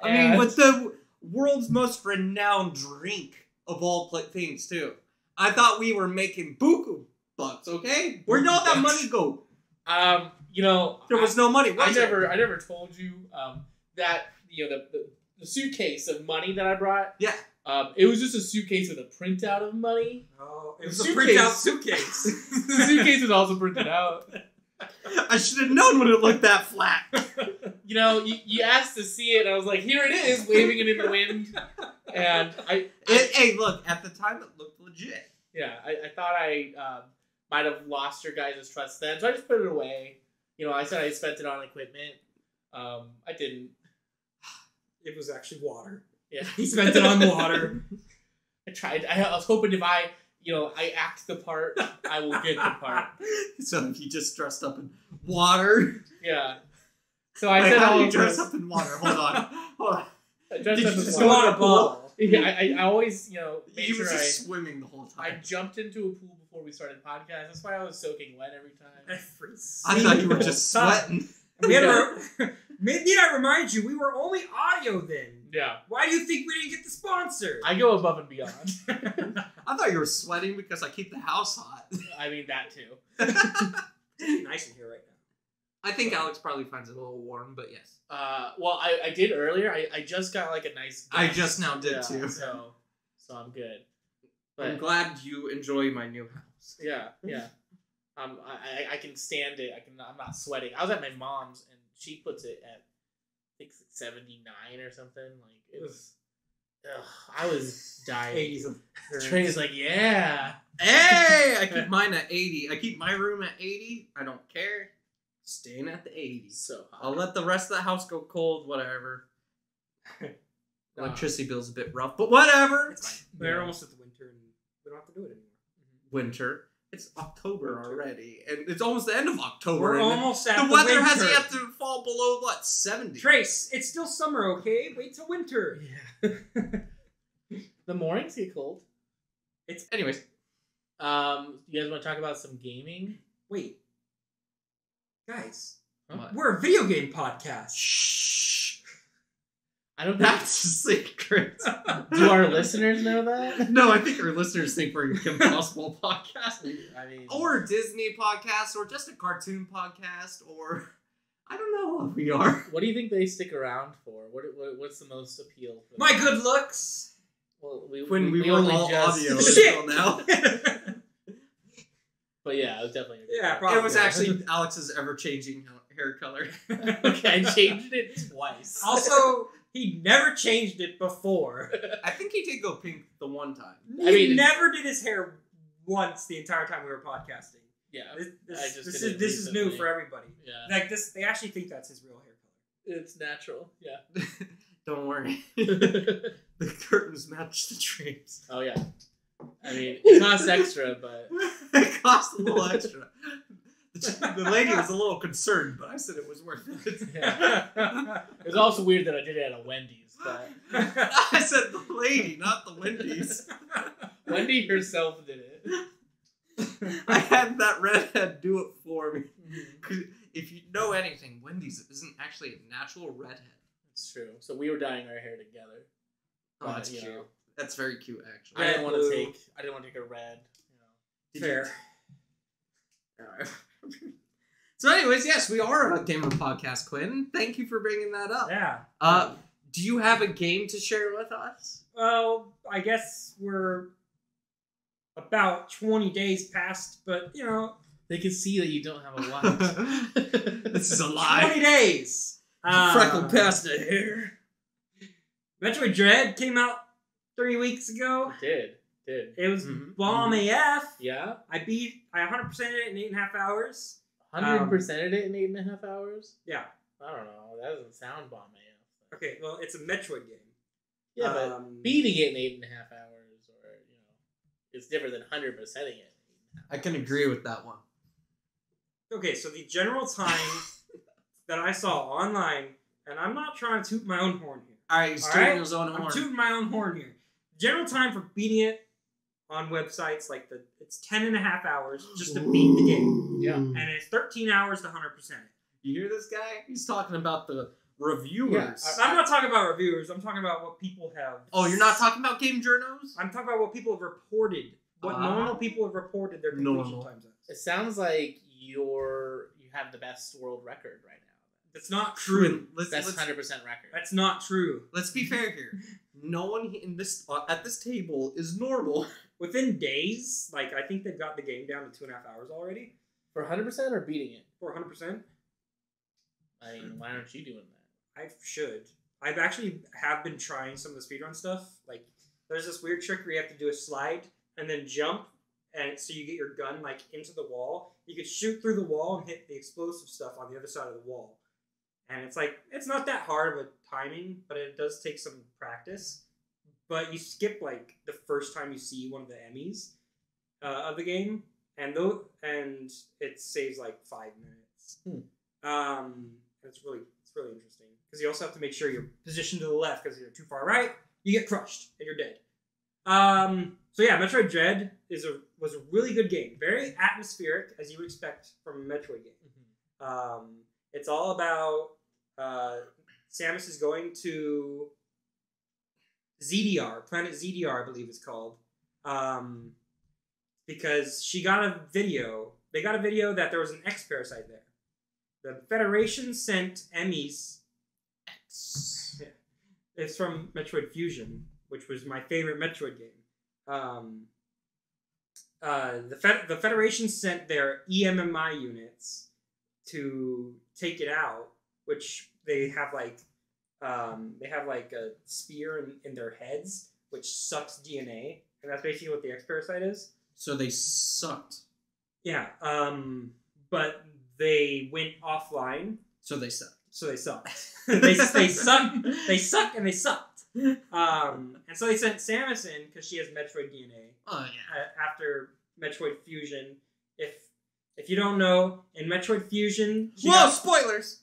I mean, with the world's most renowned drink of all things too. I thought we were making buku bucks. Okay, where'd all that money go? You know, There was no money. I never told you that you know the suitcase of money that I brought. Yeah. It was just a suitcase with a printout of money. Oh, it The was a suitcase. printout suitcase. The suitcase was also printed out. I should have known when it looked that flat. You know, you asked to see it, and I was like, here it is, waving it in the wind. And Hey, look, at the time it looked legit. yeah, I thought I might have lost your guys' trust then, so I just put it away. You know, I said I spent it on equipment. I didn't. It was actually water. Yeah, He spent it on water. I tried. I was hoping if I act the part, I will get the part. So he just dressed up in water. Yeah. So I Wait, said, how do "Oh, you dress up in water? Hold on. I dressed Did up you as just water. go on a ball? Yeah, I always make He sure was just swimming the whole I time. jumped into a pool before we started the podcast. That's why I was soaking wet every time. Every I thought you were single just time. sweating. We had to maybe I remind you, we were only audio then. Yeah. Why do you think we didn't get the sponsor? I go above and beyond. I thought you were sweating because I keep the house hot. I mean, that too. It's nice in here right now. I think Alex probably finds it a little warm, but yes. Well, I did earlier. I just got like a nice. I just now did too. So I'm good. I'm glad you enjoy my new house. Yeah. I can stand it. I'm not sweating. I was at my mom's and she puts it at I think 79 or something. Like it was. I was dying. 80s. Trey's like, yeah. Hey, I keep mine at 80. I keep my room at 80. I don't care. Staying at the 80s. So hot. I'll let the rest of the house go cold. Whatever. Electricity bill's a bit rough, but whatever. It's fine. We're almost at the winter, and we don't have to do it anymore. Winter. It's October already, and it's almost the end of October. We're almost at the the weather winter. hasn't yet to fall below what 70. Trace, it's still summer, okay? Wait till winter. Yeah. The mornings get cold. Anyways. You guys want to talk about some gaming? Wait, guys, Huh? we're a video game podcast. Shh. I don't think. That's a secret. Do our listeners know that? No, I think our listeners think we're a Impossible podcast. I mean, Or a Disney podcast, or just a cartoon podcast, or I don't know what we are. what do you think they stick around for? What's the most appeal for them? My good looks. Well, When we were only all audio Shit. until now. But yeah, it was definitely. Yeah, probably. It was actually Alex's ever-changing hair color. Okay, I changed it twice. Also, he never changed it before. I think he did go pink the one time. He I mean, never did his hair once the entire time we were podcasting. Yeah, This just is did it this is new recently. for everybody. Yeah, Like this, they actually think that's his real hair color. it's natural. Yeah. Don't worry. The curtains match the drapes. Oh yeah. I mean, it costs extra, but It cost a little extra. The lady was a little concerned, but I said it was worth it. yeah. It was also weird that I did it at a Wendy's, but I said the lady, not the Wendy's. Wendy herself did it. I had that redhead do it for me. 'Cause if you know anything, Wendy's isn't actually a natural redhead. It's true. So we were dyeing our hair together. Oh, But, that's you cute. know, That's very cute, actually. I didn't want to blue. take. I didn't want to take a red. You know. Fair. So, anyways, yes, we are a gamer podcast, Quinn. Thank you for bringing that up. Yeah. Do you have a game to share with us? Well, I guess we're about 20 days past, but you know, They can see that you don't have a watch. This is a 20 lie. days. Freckled past the hair. Metroid Dread came out 3 weeks ago. Did. It was Mhm. bomb AF. Yeah. I 100%ed it in 8.5 hours. 100%ed it in 8.5 hours. Yeah. I don't know. That doesn't sound bomb AF. Okay, well, it's a Metroid game. Yeah, but beating it in 8.5 hours, or you know, it's different than 100%ing it. I can agree with that one. Okay, so the general time that I saw online, and I'm not trying to toot my own horn here. All right, he's All tooting right? his own I'm horn. tooting my own horn here. General time for beating it on websites like it's 10.5 hours just to beat the game, Yeah. and it's 13 hours to 100% it. You hear this guy? He's talking about the reviewers. I'm not talking about reviewers. I'm talking about what people have. Oh, you're not talking about game journos? I'm talking about what people have reported. What normal people have reported their completion Normal. times It as. sounds like you have the best world record right now. That's not true. Best 100% record. That's not true. Let's be fair here. No one in this at this table is normal. Within days, like I think they've got the game down to 2.5 hours already For 100% or beating it? for 100%. I mean, why aren't you doing that? I should. I've actually have been trying some of the speedrun stuff. Like, there's this weird trick where you have to do a slide and then jump, and so you get your gun like into the wall. You could shoot through the wall and hit the explosive stuff on the other side of the wall. And it's like it's not that hard of a timing, but it does take some practice. But you skip like the first time you see one of the Emmys of the game, and it saves like 5 minutes. It's really interesting because you also have to make sure you're positioned to the left because if you're too far right, you get crushed and you're dead. So yeah, Metroid Dread was a really good game, very atmospheric as you would expect from a Metroid game. It's all about Samus is going to ZDR, Planet ZDR, I believe it's called, because she got a video. They got a video that there was an X parasite there. The Federation sent Emmys. It's from Metroid Fusion, which was my favorite Metroid game. the Federation sent their EMMI units to take it out, which they have like a spear in their heads, which sucks DNA, and that's basically what the X parasite is. So they sucked. Yeah. But they went offline. So they sucked. they sucked. They sucked and they sucked. And so they sent Samus in because she has Metroid DNA. Oh yeah. After Metroid Fusion, if you don't know, in Metroid Fusion, spoilers.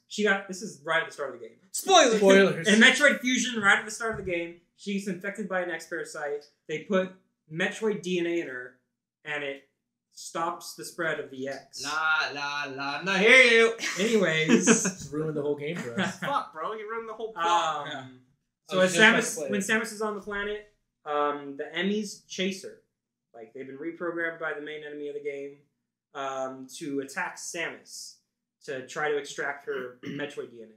This is right at the start of the game. Spoilers. In Metroid Fusion, right at the start of the game, she's infected by an X parasite. They put Metroid DNA in her, and it stops the spread of the X. I hear you. Anyways, Just ruined the whole game for us. Fuck, bro, you ruined the whole plot. So when Samus is on the planet, the Emmys chase her. Like, they've been reprogrammed by the main enemy of the game to attack Samus to try to extract her Metroid DNA.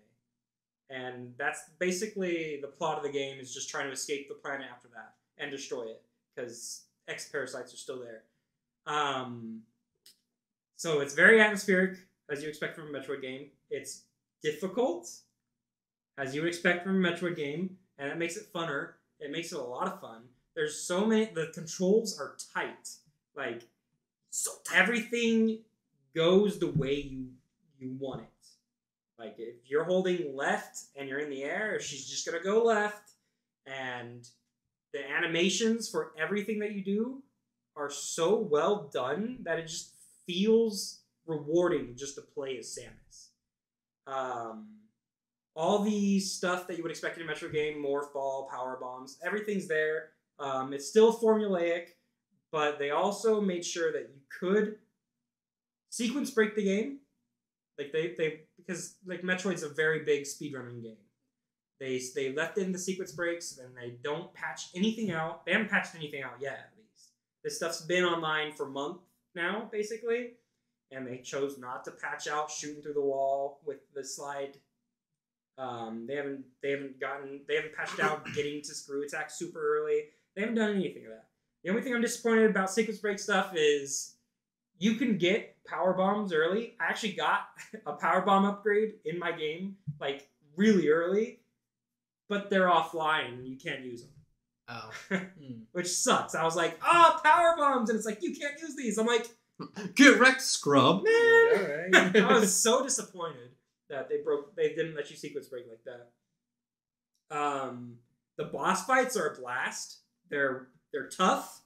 And that's basically the plot of the game, is just trying to escape the planet after that and destroy it, because X parasites are still there. So it's very atmospheric, as you expect from a Metroid game. It's difficult, as you would expect from a Metroid game, and it makes it funner. It makes it a lot of fun. There's so many. The controls are tight. Like, so tight. Everything goes the way you want it. Like, if you're holding left and you're in the air, she's just gonna go left. And the animations for everything that you do are so well done that it just feels rewarding just to play as Samus. All the stuff that you would expect in a Metro game, morph ball, power bombs, everything's there. It's still formulaic, but they also made sure that you could sequence break the game. Like because like Metroid's a very big speedrunning game. They left in the sequence breaks, and they don't patch anything out. They haven't patched anything out yet, at least. This stuff's been online for months now, basically, and they chose not to patch out shooting through the wall with the slide. They haven't patched out getting to screw attack super early. They haven't done anything of that. The only thing I'm disappointed about sequence break stuff is you can get power bombs early. I actually got a power bomb upgrade in my game, like, really early, but they're offline and you can't use them. Oh. Which sucks. I was like, power bombs! And it's like, you can't use these. I'm like, get wrecked, scrub. Man! Alright. I was so disappointed that they didn't let you sequence break like that. The boss fights are a blast. They're tough,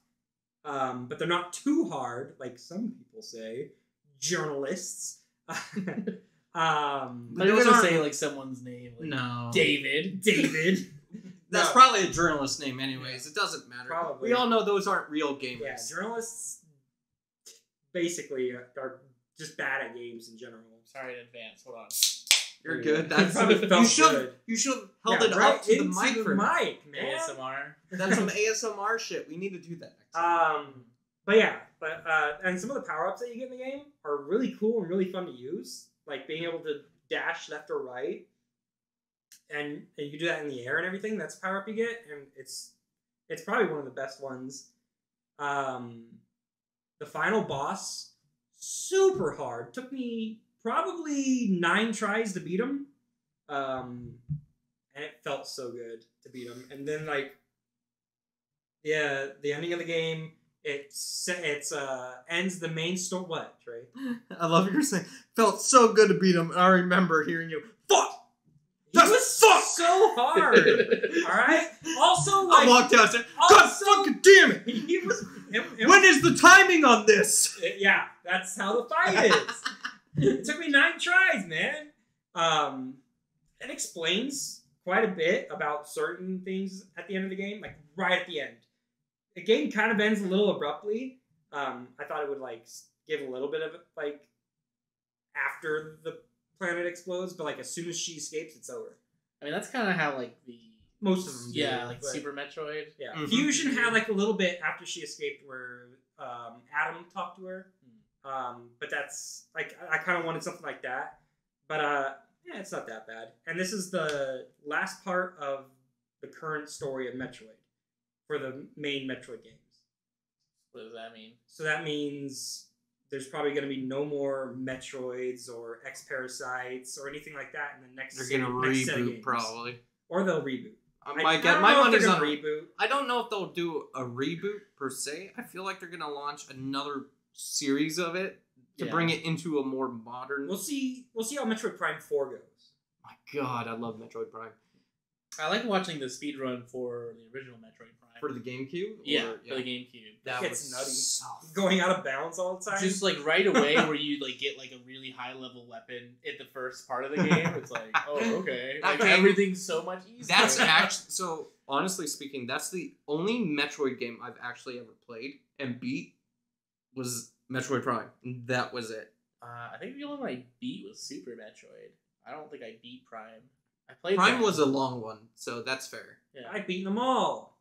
but they're not too hard, like some people say. Journalists. But you're gonna say like someone's name. Like, no. David. That's probably a journalist name anyways. It doesn't matter. Probably. We all know those aren't real gamers. Yeah, journalists basically are just bad at games in general. Sorry in advance. Hold on. You're good. That probably felt good. You should have held it up to the mic for mic, man. ASMR. That's some ASMR shit. We need to do that next time. And some of the power-ups that you get in the game are really cool and really fun to use. Like being able to dash left or right. And you can do that in the air and everything. That's a power-up you get, and it's probably one of the best ones. The final boss, super hard. Took me probably 9 tries to beat him. And it felt so good to beat him. And then, like, yeah, the ending of the game, it ends the main story. What, Trey? I love what you're saying. Felt so good to beat him. I remember hearing you. Fuck! That was so hard. Alright? Also, like, I walked out and said, God fucking damn it! When is the timing on this? Yeah, that's how the fight is. It took me 9 tries, man. It explains quite a bit about certain things at the end of the game, like right at the end. The game kind of ends a little abruptly. I thought it would like give a little bit of like after the planet explodes, but like as soon as she escapes, it's over. I mean, that's kind of how like the most of them do. Yeah, like Super Metroid. Yeah, Fusion had like a little bit after she escaped where Adam talked to her. But that's like I kind of wanted something like that. But yeah, it's not that bad. And this is the last part of the current story of Metroid for the main Metroid games. What does that mean? So that means there's probably going to be no more Metroids or X-Parasites or anything like that in the next. They're gonna next set of reboot games. probably. Or they'll reboot. My I don't my know if money's they're on gonna reboot. I don't know if they'll do a reboot per se. I feel like they're gonna launch another series of it to bring it into a more modern. We'll see. We'll see how Metroid Prime 4 goes. My God, I love Metroid Prime I like watching the speedrun for the original Metroid Prime. for the GameCube. Yeah, for the GameCube. That gets was nutty. so Going out of bounds all the time. Just like right away where you like get like a really high level weapon at the first part of the game. It's like, oh, okay. That Like, game- everything's so much easier. That's actually so. Honestly speaking, that's the only Metroid game I've actually ever played and beat was Metroid Prime. And that was it. I think the only one I beat was Super Metroid. I don't think I beat Prime. I played Prime that. was a long one, so that's fair. Yeah. I've beaten them all.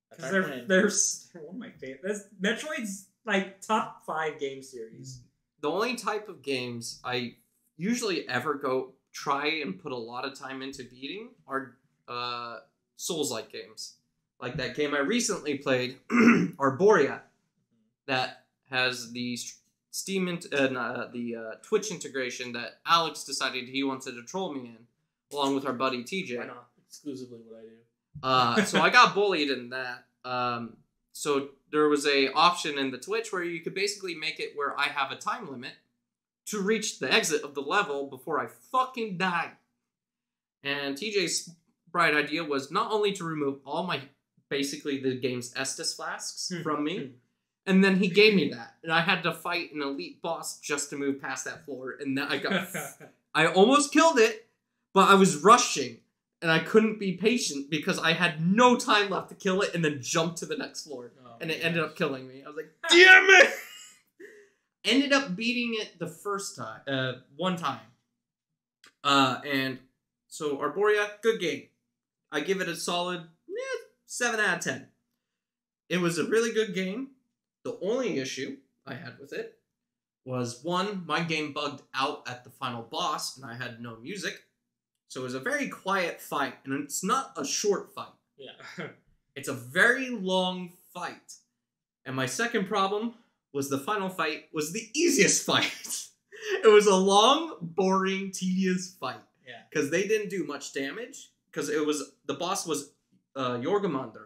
That's Because our they're plan. one of my favorites. Metroid's like top 5 game series. The only type of games I usually ever go try and put a lot of time into beating are Souls-like games. Like that game I recently played, Arborea, that has the Twitch integration that Alex decided he wanted to troll me in, along with our buddy TJ. Why not? Exclusively what I do. So I got bullied in that. So there was a option in the Twitch where you could basically make it where I have a time limit to reach the exit of the level before I fucking die. And TJ's bright idea was not only to remove all my, basically the game's Estus flasks from me, and then he gave me that. And I had to fight an elite boss just to move past that floor. And then I almost killed it, but I was rushing. And I couldn't be patient because I had no time left to kill it and then jump to the next floor. And it ended up killing me. I was like, damn it! Ended up beating it the first time. One time. And so Arborea, good game. I give it a solid 7 out of 10. It was a really good game. The only issue I had with it was, one, my game bugged out at the final boss and I had no music. So it was a very quiet fight, and it's not a short fight. Yeah. It's a very long fight. And my second problem was the final fight was the easiest fight. It was a long, boring, tedious fight. Yeah. Because they didn't do much damage. Because the boss was Jorgamander.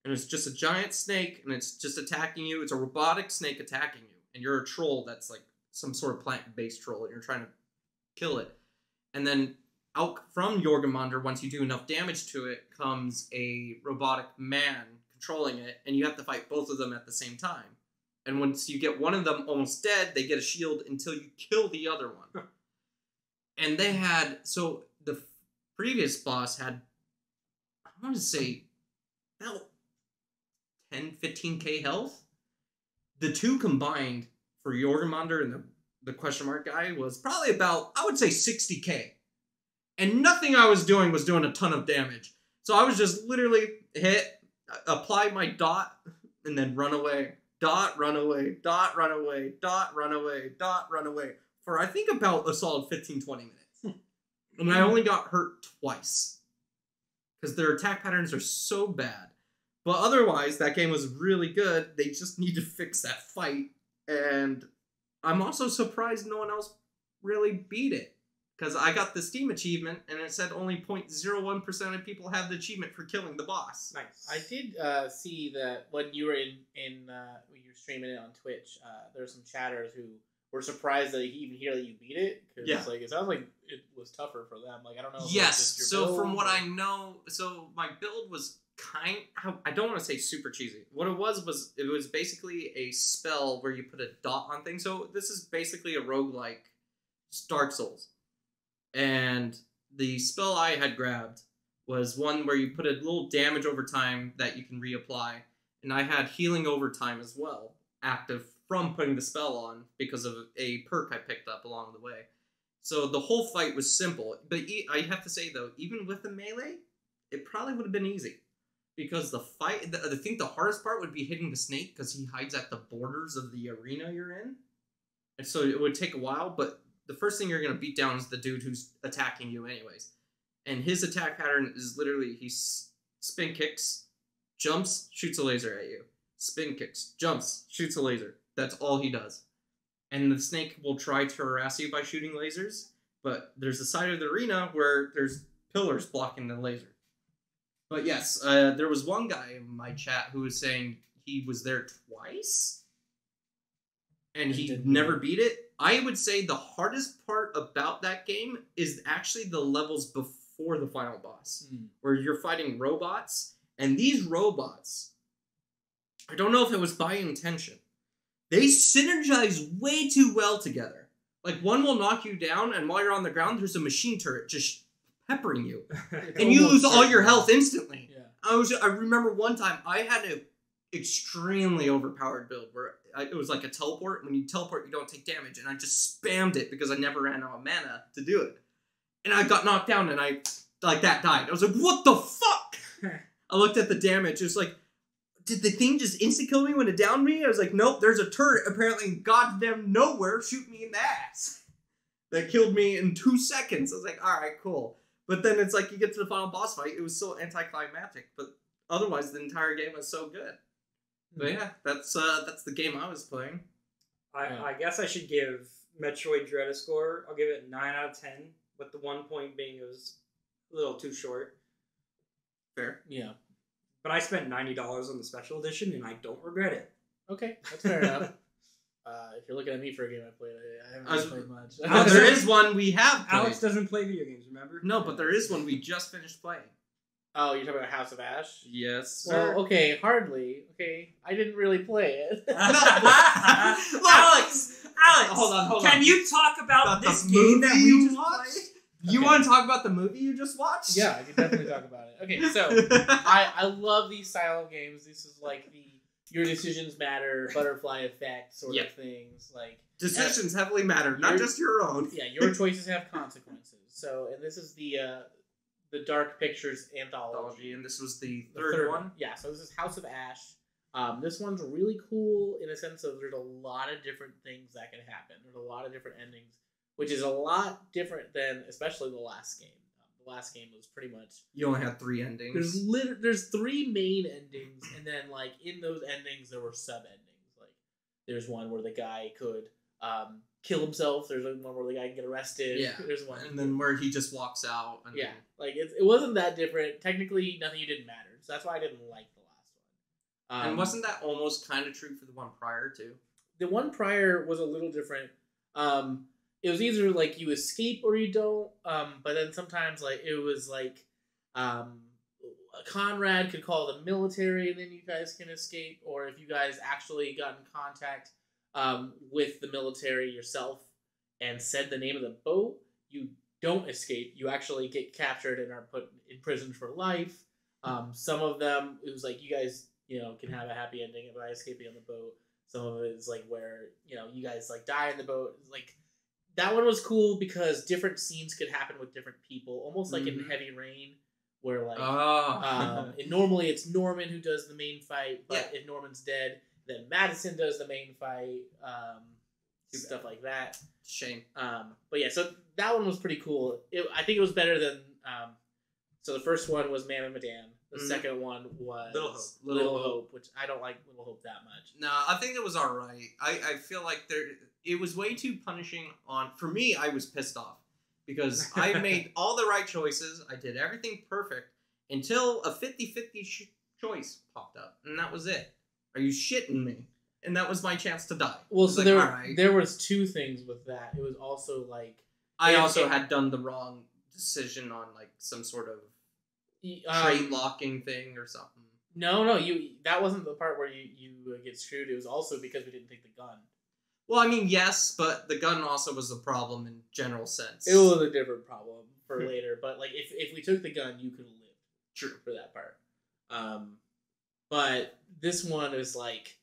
And it's just a giant snake, and it's just attacking you. It's a robotic snake attacking you. And you're a troll that's like some sort of plant-based troll, and you're trying to kill it. And then out from Jorgamander, once you do enough damage to it, comes a robotic man controlling it, and you have to fight both of them at the same time. And once you get one of them almost dead, they get a shield until you kill the other one. And they had, so the previous boss had, I want to say, about 10, 15k health. The two combined for Jorgamander and the question mark guy was probably about, I would say, 60k. And nothing I was doing a ton of damage. So I was just literally hit, apply my dot, and then run away. Dot, run away, dot, run away, dot, run away, dot, run away. For I think about a solid 15-20 minutes. And I only got hurt twice. Because their attack patterns are so bad. But otherwise, that game was really good. They just need to fix that fight. And I'm also surprised no one else really beat it. Because I got the Steam achievement, and it said only 0.01% of people have the achievement for killing the boss. Nice. I did see that when you were when you were streaming it on Twitch, there were some chatters who were surprised that you even hear that you beat it. Because like, it sounds like it was tougher for them. Like, I don't know. If Yes, just your so build from what or... I know, so my build was I don't want to say super cheesy. What it was basically a spell where you put a dot on things. So this is basically a roguelike Dark Souls. And the spell I had grabbed was one where you put a little damage over time that you can reapply. And I had healing over time as well, active from putting the spell on because of a perk I picked up along the way. So the whole fight was simple. But I have to say, though, even with the melee, it probably would have been easy. Because the fight, I think the hardest part would be hitting the snake because he hides at the borders of the arena you're in. And so it would take a while, but the first thing you're going to beat down is the dude who's attacking you anyways. And his attack pattern is literally, he spin kicks, jumps, shoots a laser at you. spin kicks, jumps, shoots a laser. That's all he does. And the snake will try to harass you by shooting lasers, but there's a side of the arena where there's pillars blocking the laser. But yes, there was one guy in my chat who was saying he was there twice, and he never beat it. I would say the hardest part about that game is actually the levels before the final boss, where you're fighting robots, and these robots, I don't know if it was by intention, they synergize way too well together. Like, one will knock you down, and while you're on the ground, there's a machine turret just peppering you. And you lose all your health instantly. Yeah. I remember one time, I had an extremely overpowered build, where it was like a teleport. When you teleport, you don't take damage, and I just spammed it because I never ran out of mana to do it. And I got knocked down, and I, like, that died. I was like, what the fuck? I looked at the damage, it was like, did the thing just insta-kill me when it downed me? I was like, nope, there's a turret apparently in goddamn nowhere shooting me in the ass. That killed me in 2 seconds. I was like, alright, cool. But then it's like, you get to the final boss fight, it was so anticlimactic. But otherwise, the entire game was so good. But yeah, that's the game I was playing. I guess I should give Metroid Dread a score. I'll give it 9 out of 10, with the 1 point being it was a little too short. Fair. Yeah. But I spent $90 on the special edition, and I don't regret it. Okay, that's fair enough. If you're looking at me for a game I played, I haven't really played much. There is one we have played. Alex doesn't play video games, remember? No, but there is one we just finished playing. Oh, you're talking about House of Ash? Yes. Well, okay, hardly. Okay, I didn't really play it. Alex! Hold on. Can you talk about this the game that we just watched? played? You want to talk about the movie you just watched? Yeah, I can definitely talk about it. Okay, so I love these style of games. This is like the your decisions matter, butterfly effect sort of things. Like decisions heavily matter, not just your own. Yeah, your choices have consequences. So, and this is the Dark Pictures anthology, and this was the third one. Yeah, so this is House of Ash. This one's really cool in a sense of there's a lot of different things that can happen. There's a lot of different endings, which is a lot different than especially the last game. The last game was pretty much you only had 3 endings. There's 3 main endings, and then like in those endings there were sub endings. Like there's one where the guy could kill himself. There's one where the guy can get arrested. Yeah. There's one, and then where he just walks out. And yeah, like it wasn't that different. Technically, nothing you didn't matter. So that's why I didn't like the last one. And wasn't that almost kind of true for the one prior too? The one prior was a little different. It was either like you escape or you don't. But then sometimes like it was like Conrad could call the military and then you guys can escape, or if you guys actually got in contact with the military yourself and said the name of the boat, you don't escape. You actually get captured and are put in prison for life. Some of them, it was like you guys, can have a happy ending by escaping on the boat. Some of it is like where, you guys like die in the boat. Like that one was cool because different scenes could happen with different people, almost like in Heavy Rain, where like and normally it's Norman who does the main fight, but if Norman's dead, then Madison does the main fight, stuff like that. Shame. But yeah, so that one was pretty cool. I think it was better than. So the first one was Man of Medan. The second one was Little Hope, which I don't like Little Hope that much. No, I think it was alright. I feel like it was way too punishing for me, I was pissed off. Because I made all the right choices, I did everything perfect, until a 50-50 choice popped up. And that was it. Are you shitting me? And that was my chance to die. Well, so there was 2 things with that. It was also like... I also had done the wrong decision on like some sort of trait locking thing or something. No, that wasn't the part where you get screwed. It was also because we didn't take the gun. Well, I mean, yes, but the gun also was a problem in general sense. It was a different problem for later, but like if we took the gun, you could have lived. True. For that part. But this one is like,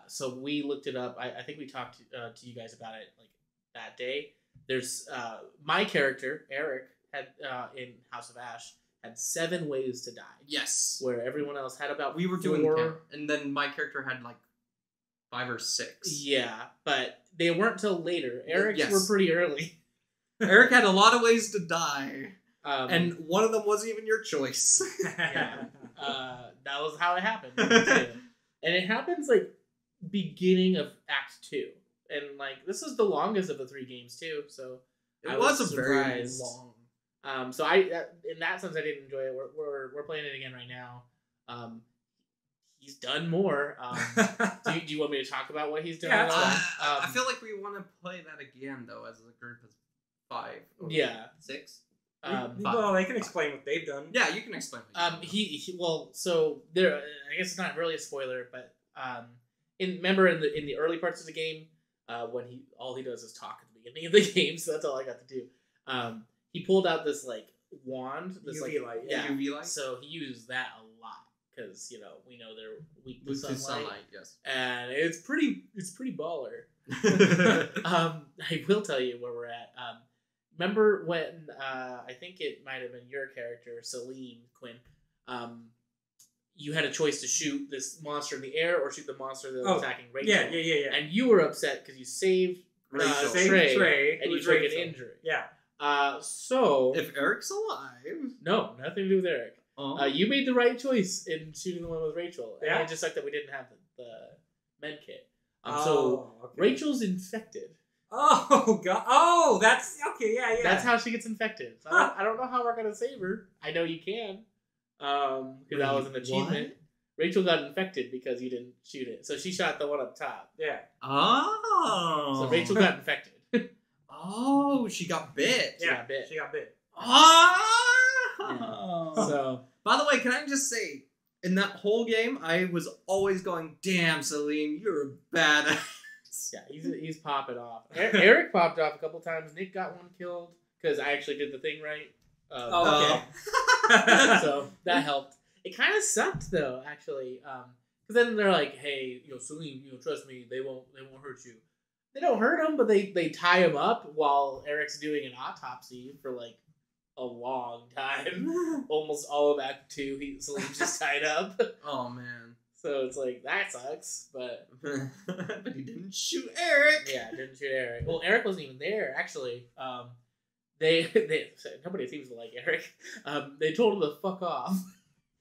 so we looked it up. I think we talked to you guys about it like that day. There's my character Eric had in House of Ash had 7 ways to die. Yes. Where everyone else had about 4. We were doing the count, and then my character had like 5 or 6. Yeah, but they weren't till later. Eric's were pretty early. Eric had a lot of ways to die, and one of them wasn't even your choice. Yeah, that was how it happened. And it happens like beginning of Act 2. And like this is the longest of the 3 games too, so It was a very long. So in that sense I didn't enjoy it. We're playing it again right now. He's done more. Do you want me to talk about what he's done? Yeah, I feel like we want to play that again though, as a group of 5. Or 6. Well, they can explain what they've done. Yeah, you can explain. So there. I guess it's not really a spoiler, but remember in the early parts of the game, when all he does is talk at the beginning of the game, so that's all I got to do. He pulled out this like wand, this UV light. Yeah, UV light. So he used that a lot because we know they're weak to With sunlight. Yes. And it's pretty baller. I will tell you where we're at. Remember when I think it might have been your character, Celine Quinn. You had a choice to shoot this monster in the air or shoot the monster that was attacking Rachel. Yeah. And you were upset because you saved Trey, and you took an injury. Yeah. So if Eric's alive, no, nothing to do with Eric. You made the right choice in shooting the one with Rachel. And it just sucked that we didn't have the med kit. Rachel's infected. Oh god! Oh, that's okay. Yeah. That's how she gets infected. So I don't know how we're gonna save her. I know you can, because that was an achievement. What? Rachel got infected because you didn't shoot it, so she shot the one up top. Yeah. Oh. So Rachel got infected. Oh, she got bit. She got bit. Oh. Yeah. So, by the way, can I just say, in that whole game, I was always going, "Damn, Celine, you're a badass." Yeah, he's popping off. Eric popped off a couple times. Nick got one killed because I actually did the thing right. Okay. So that helped. It kind of sucked though, actually, because then they're like, "Hey, Celine, trust me, they won't hurt you." They don't hurt him, but they tie him up while Eric's doing an autopsy for like a long time. Almost all of Act 2, Celine's just tied up. Oh man. So it's like, that sucks, but but he didn't shoot Eric. Yeah, didn't shoot Eric. Well, Eric wasn't even there, actually. They nobody seems to like Eric. They told him to fuck off.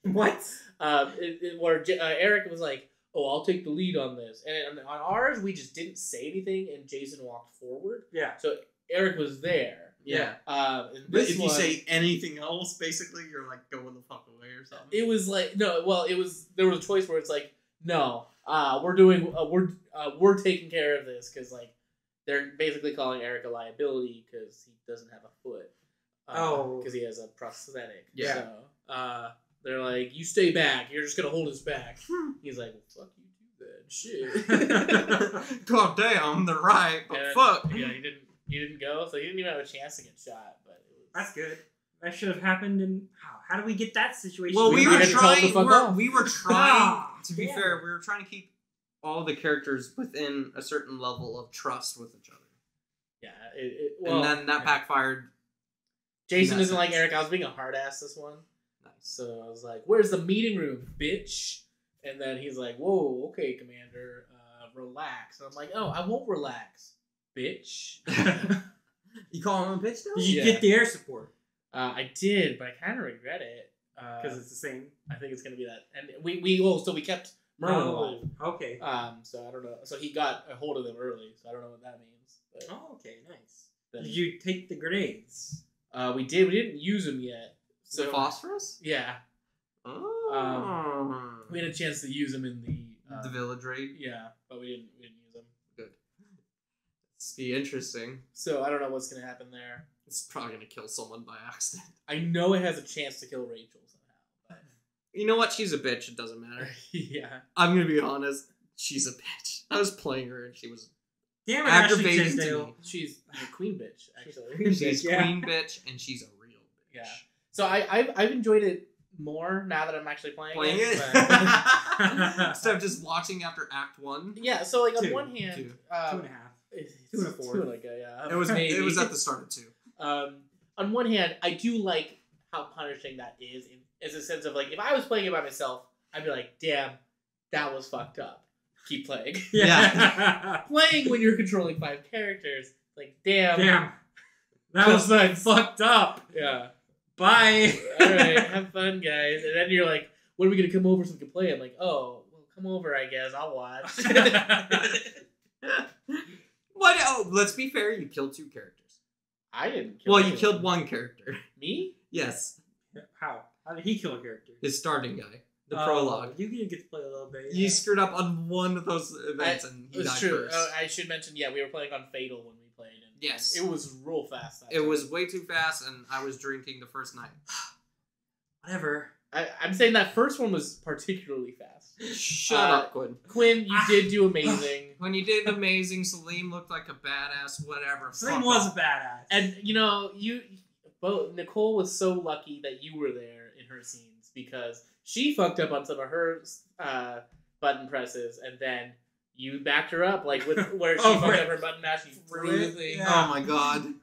What? Where Eric was like, "Oh, I'll take the lead on this," and on ours we just didn't say anything, and Jason walked forward. Yeah. So Eric was there. Yeah. But if you say anything else, basically, you're like, go the fuck away or something. It was like, no, well, there was a choice where it's like, no, we're taking care of this because like they're basically calling Eric a liability because he doesn't have a foot. Because he has a prosthetic. Yeah. So they're like, you stay back. You're just gonna hold us back. He's like, well, fuck you do that shit. God damn, they're right, but fuck. Yeah, he didn't go, so he didn't even have a chance to get shot. But that's good. That should have happened. And how do we get that situation? Well, we were trying. To be Damn. fair, we were trying to keep all the characters within a certain level of trust with each other. Yeah, and then that backfired. Jason isn't like Eric. I was being a hard ass this one. Nice. So I was like, "Where's the meeting room, bitch?" And then he's like, "Whoa, okay, Commander, relax." And I'm like, "Oh, I won't relax, bitch." You call him a bitch now? Did you get the air support? I did, but I kind of regret it because it's the same. I think it's gonna be that, and we kept Merlin alive. Okay. So I don't know. So he got a hold of them early, so I don't know what that means. But okay, nice. Did you take the grenades? We did. We didn't use them yet. So the phosphorus? Yeah. Oh. We had a chance to use them in the village raid. Yeah, but we didn't use them. Good. It's be interesting. So I don't know what's gonna happen there. It's probably gonna kill someone by accident. I know it has a chance to kill Rachel somehow. But... You know what? She's a bitch. It doesn't matter. Yeah. I'm gonna be honest. She's a bitch. I was playing her and she was aggravating to me. She's a queen bitch, actually. She's queen bitch and she's a real bitch. Yeah. So I've enjoyed it more now that I'm actually playing it. But... Instead of just watching after Act 1. Yeah. So like on one hand, 2.5, 2.4. Yeah. It was at the start of 2. On one hand, I do like how punishing that is, in a sense of like, if I was playing it by myself, I'd be like, damn, that was fucked up. Keep playing. Yeah. Playing when you're controlling 5 characters, like, damn. That was like fucked up. Yeah. Bye. Alright, have fun, guys. And then you're like, when are we going to come over so we can play? I'm like, oh, well, come over, I guess. I'll watch. What? Oh, let's be fair. You killed 2 characters. I didn't kill Well, anyone. you killed 1 character. Me? Yes. How? How did he kill a character? His starting guy. The prologue. You get to play a little bit. You screwed up on one of those events and he It's died true. first. I should mention, we were playing on Fatal when we played. And Yes. It was real fast. It was way too fast and I was drinking the first night. Whatever. I'm saying that first one was particularly fast. Shut up, Quinn. Quinn, you did do amazing. When you did amazing, Salim looked like a badass, whatever. Slim was a badass. And, both Nicole was so lucky that you were there in her scenes because she fucked up on some of her button presses, and then you backed her up, like with where she fucked up her button mash. She threw the thing. Yeah. Oh my god.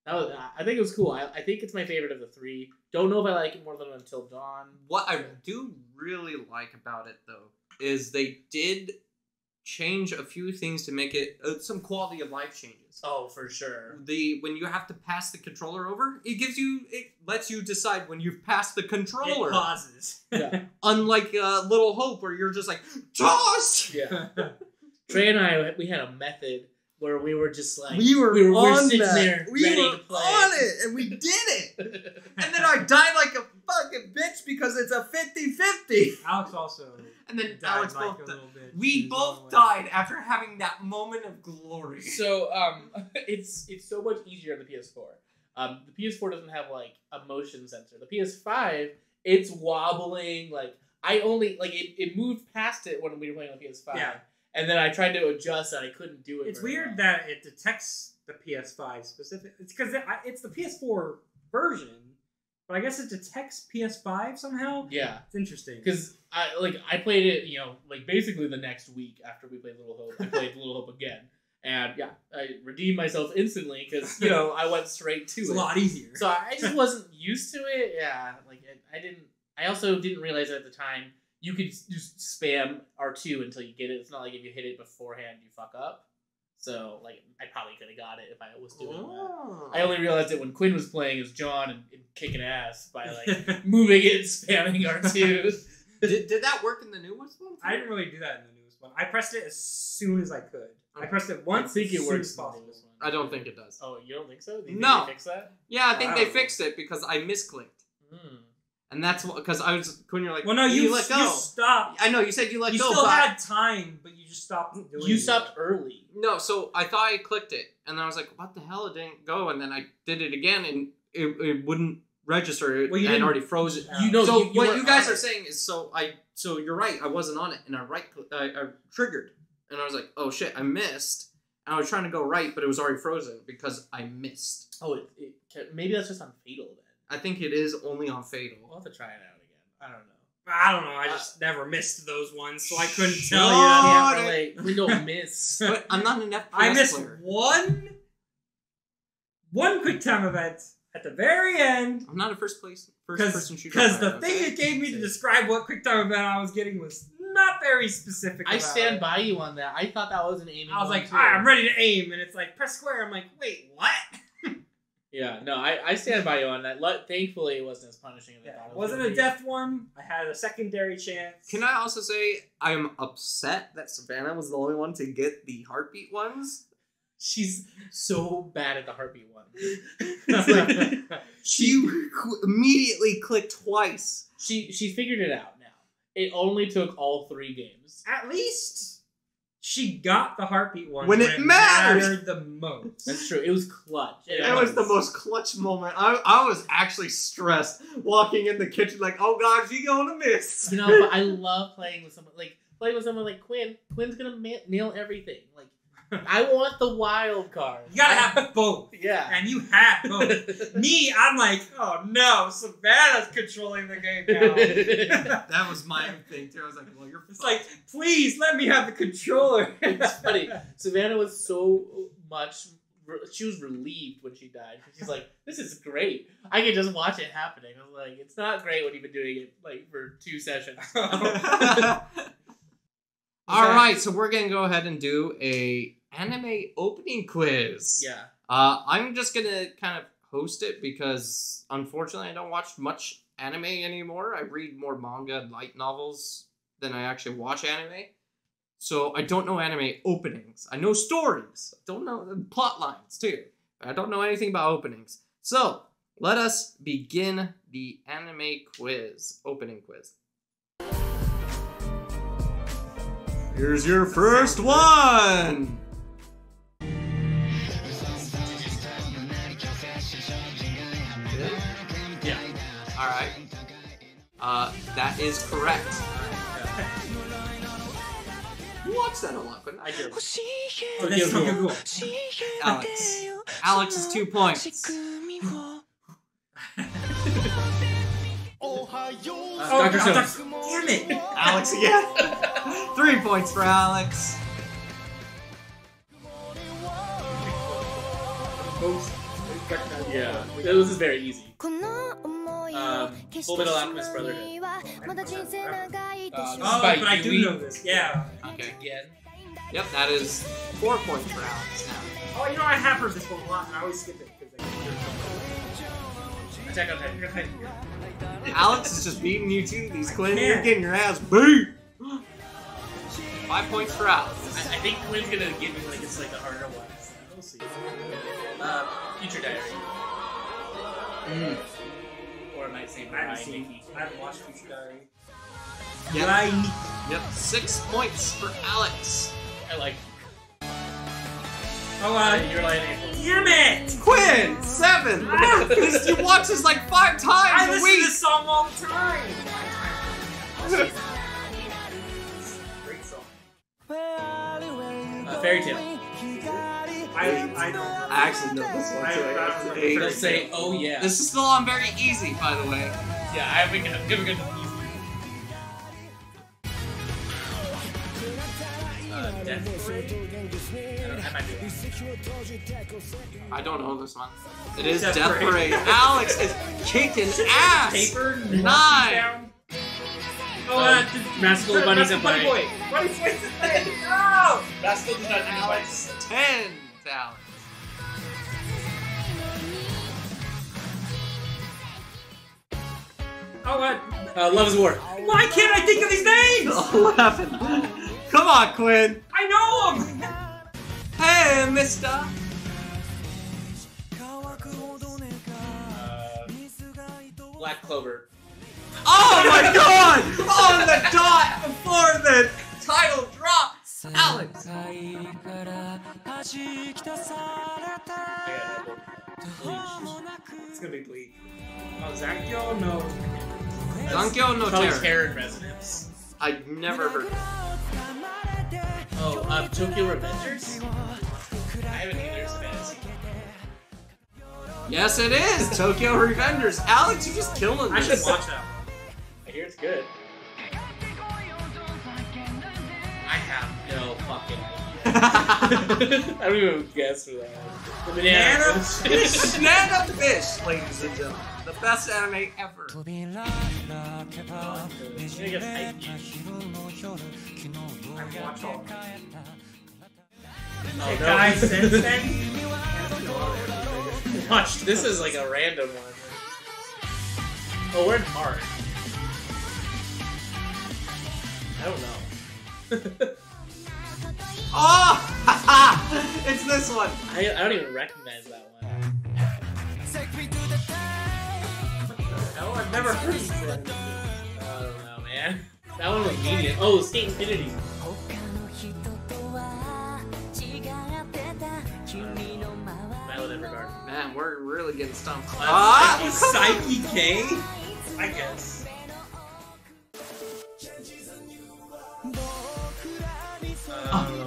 I think it was cool. I think it's my favorite of the 3. Don't know if I like it more than Until Dawn. What I do really like about it, though, is they did change a few things to make it some quality of life changes. Oh, for sure. When you have to pass the controller over, it lets you decide when you've passed the controller. It pauses. Yeah. Unlike Little Hope, where you're just like, toss! Yeah. Trey and I, we had a method where we were just like... We were sitting there ready to play. on it, and we did it! And then I died like a fucking bitch because it's a 50-50. Alex also And then died Alex like both a little bit. We His both own way. died after having that moment of glory. So, it's so much easier on the PS4. The PS4 doesn't have, like, a motion sensor. The PS5, it's wobbling, like... it moved past it when we were playing on the PS5. Yeah. And then I tried to adjust and I couldn't do it. It's very weird well. that it detects the PS5 specific. It's because it's the PS4 version, but I guess it detects PS5 somehow. Yeah. It's interesting. Because I played it, basically the next week after we played Little Hope. I played Little Hope again. And yeah, I redeemed myself instantly because, I went straight to It's it. a lot easier. So I just wasn't used to it. Yeah. I also didn't realize at the time you could just spam R2 until you get it. It's not like if you hit it beforehand, you fuck up. So, I probably could have got it if I was doing that. I only realized it when Quinn was playing as John and kicking ass by, moving it and spamming R2. Did that work in the newest one? I didn't really do that in the newest one. I pressed it as soon as I could. I pressed it once. I think it as soon works as in the possible. newest one. I don't think it does. Oh, you don't think so? Do you No. think they fix that? Yeah, I think they Wow. fixed it because I misclicked. And that's because I was, when you're like, Well, no, you let go. You stopped. I know, you said you let You go, still but had time, but you just stopped doing You it. stopped early. no, so I thought I clicked it, and I was like, what the hell, it didn't go, and then I did it again, and it wouldn't register it, Well, you and didn't- already froze it. You know, So you what weren't you guys on are it. saying is, so you're right, I wasn't on it, and I triggered, and I was like, oh shit, I missed, and I was trying to go right, but it was already frozen because I missed. Oh, maybe that's just on Fatal then. I think it is only on Fatal. We'll have to try it out again. I don't know. I don't know. I just never missed those ones, so I couldn't Shut tell you. up. Can't relate. We don't miss. But I'm not an FPS I missed player. one quick time event at the very end. I'm not a first person shooter. Because the player, thing okay? it gave me to describe what quick time event I was getting was not very specific. I about stand it. by you on that. I thought that was an aiming. I was one like, too. all right, I'm ready to aim, and it's like press square. I'm like, wait, what? Yeah, no, I stand by you on that. Thankfully, it wasn't as punishing as I thought. It It was wasn't gonna a be. death one. I had a secondary chance. Can I also say I'm upset that Savannah was the only one to get the heartbeat ones? She's so bad at the heartbeat one. She immediately clicked twice. She figured it out now. It only took all 3 games. At least she got the heartbeat one When it mattered. mattered the most. That's true. It was clutch. It was the most clutch moment. I was actually stressed walking in the kitchen like, oh god, she gonna miss. But I love playing with someone like Quinn. Quinn's gonna nail everything. Like, I want the wild card. You gotta have both. Yeah. And you had both. Me, I'm like, oh no, Savannah's controlling the game now. That was my thing too. I was like, well, you're It's like, please let me have the controller. It's funny. Savannah was so much. She was relieved when she died. She's like, "This is great. I can just watch it happening." I was like, "It's not great when you've been doing it for 2 sessions." All right, so we're gonna go ahead and do a anime opening quiz. Yeah. I'm just gonna kind of host it because unfortunately I don't watch much anime anymore. I read more manga and light novels than I actually watch anime. So I don't know anime openings. I know stories. I don't know plot lines too. I don't know anything about openings. So let us begin the anime quiz. Opening quiz. Here's your first one. Yeah. All right. That is correct. You watched that a lot, but I did. Oh, that's Tokyo Ghoul. Alex. Alex is 2 points. Dr. Stones. Damn it! Alex again. 3 points for Alex. Yeah, this is very easy. Full Metal Alchemist Brotherhood. Oh, but I do know this. Yeah. Okay. Again. Yep, that is 4 points for Alex now. Oh, you know, I have heard this one a lot, and I always skip it because Attack on Titan. Alex is just beating you to these, Quinn. You're getting your ass beat. 5 points for Alex. I think Quinn's gonna give me like it's like the harder ones. We'll see. Future Diary. Or I might say I haven't watched Future Diary. Yep. Yep. 6 points for Alex. I like. Oh, You're like. damn it! Quinn, 7. Because you watch this like 5 times I a listen week. to this song all the time. Great song. Fairy Tale. I don't. I actually know this one too. They'll say, oh yeah. This is still on very easy, by the way. Yeah, I haven't given good easy. Death Parade? I might do it. I don't know this one. It is Death Death Parade. Parade. Alex is kicking ass. Paper, 9. Oh, Masterful Bunnies and Bunny Bunny. Boy. Bunny Boy's the thing. No! Masterful does not Alex, 10 to Alex. Oh, Love is War. why can't I think of these names? 11. Come on, Quinn. I know them. Hey, mister. Black Clover. Oh my god! On the dot before the title drops. Alex. It's gonna be Bleach. Oh, Zankyo? No. Zankyo no Probably Terror. Terror in Resonance. I've never heard of it. Oh, Tokyo Revengers? I haven't either, it's fantasy. Yes, it is! Tokyo Revengers. Alex, you're just killing I this. should watch that. I hear it's good. I have no fucking idea. I don't even guess for that. The Banana Fish. Banana Fish, ladies and gentlemen. The best anime ever. I guess I've watched all of them. Oh, Guys, since then, Watch, this is like a random one. Oh, we're in March. I don't know. Oh! It's this one. I don't even recognize that one. hell, I've never heard of them. I don't know, man. That one was medium. Oh, Skate Infinity. Violet Evergarden. Man, we're really getting stumped. Psyche K? I guess.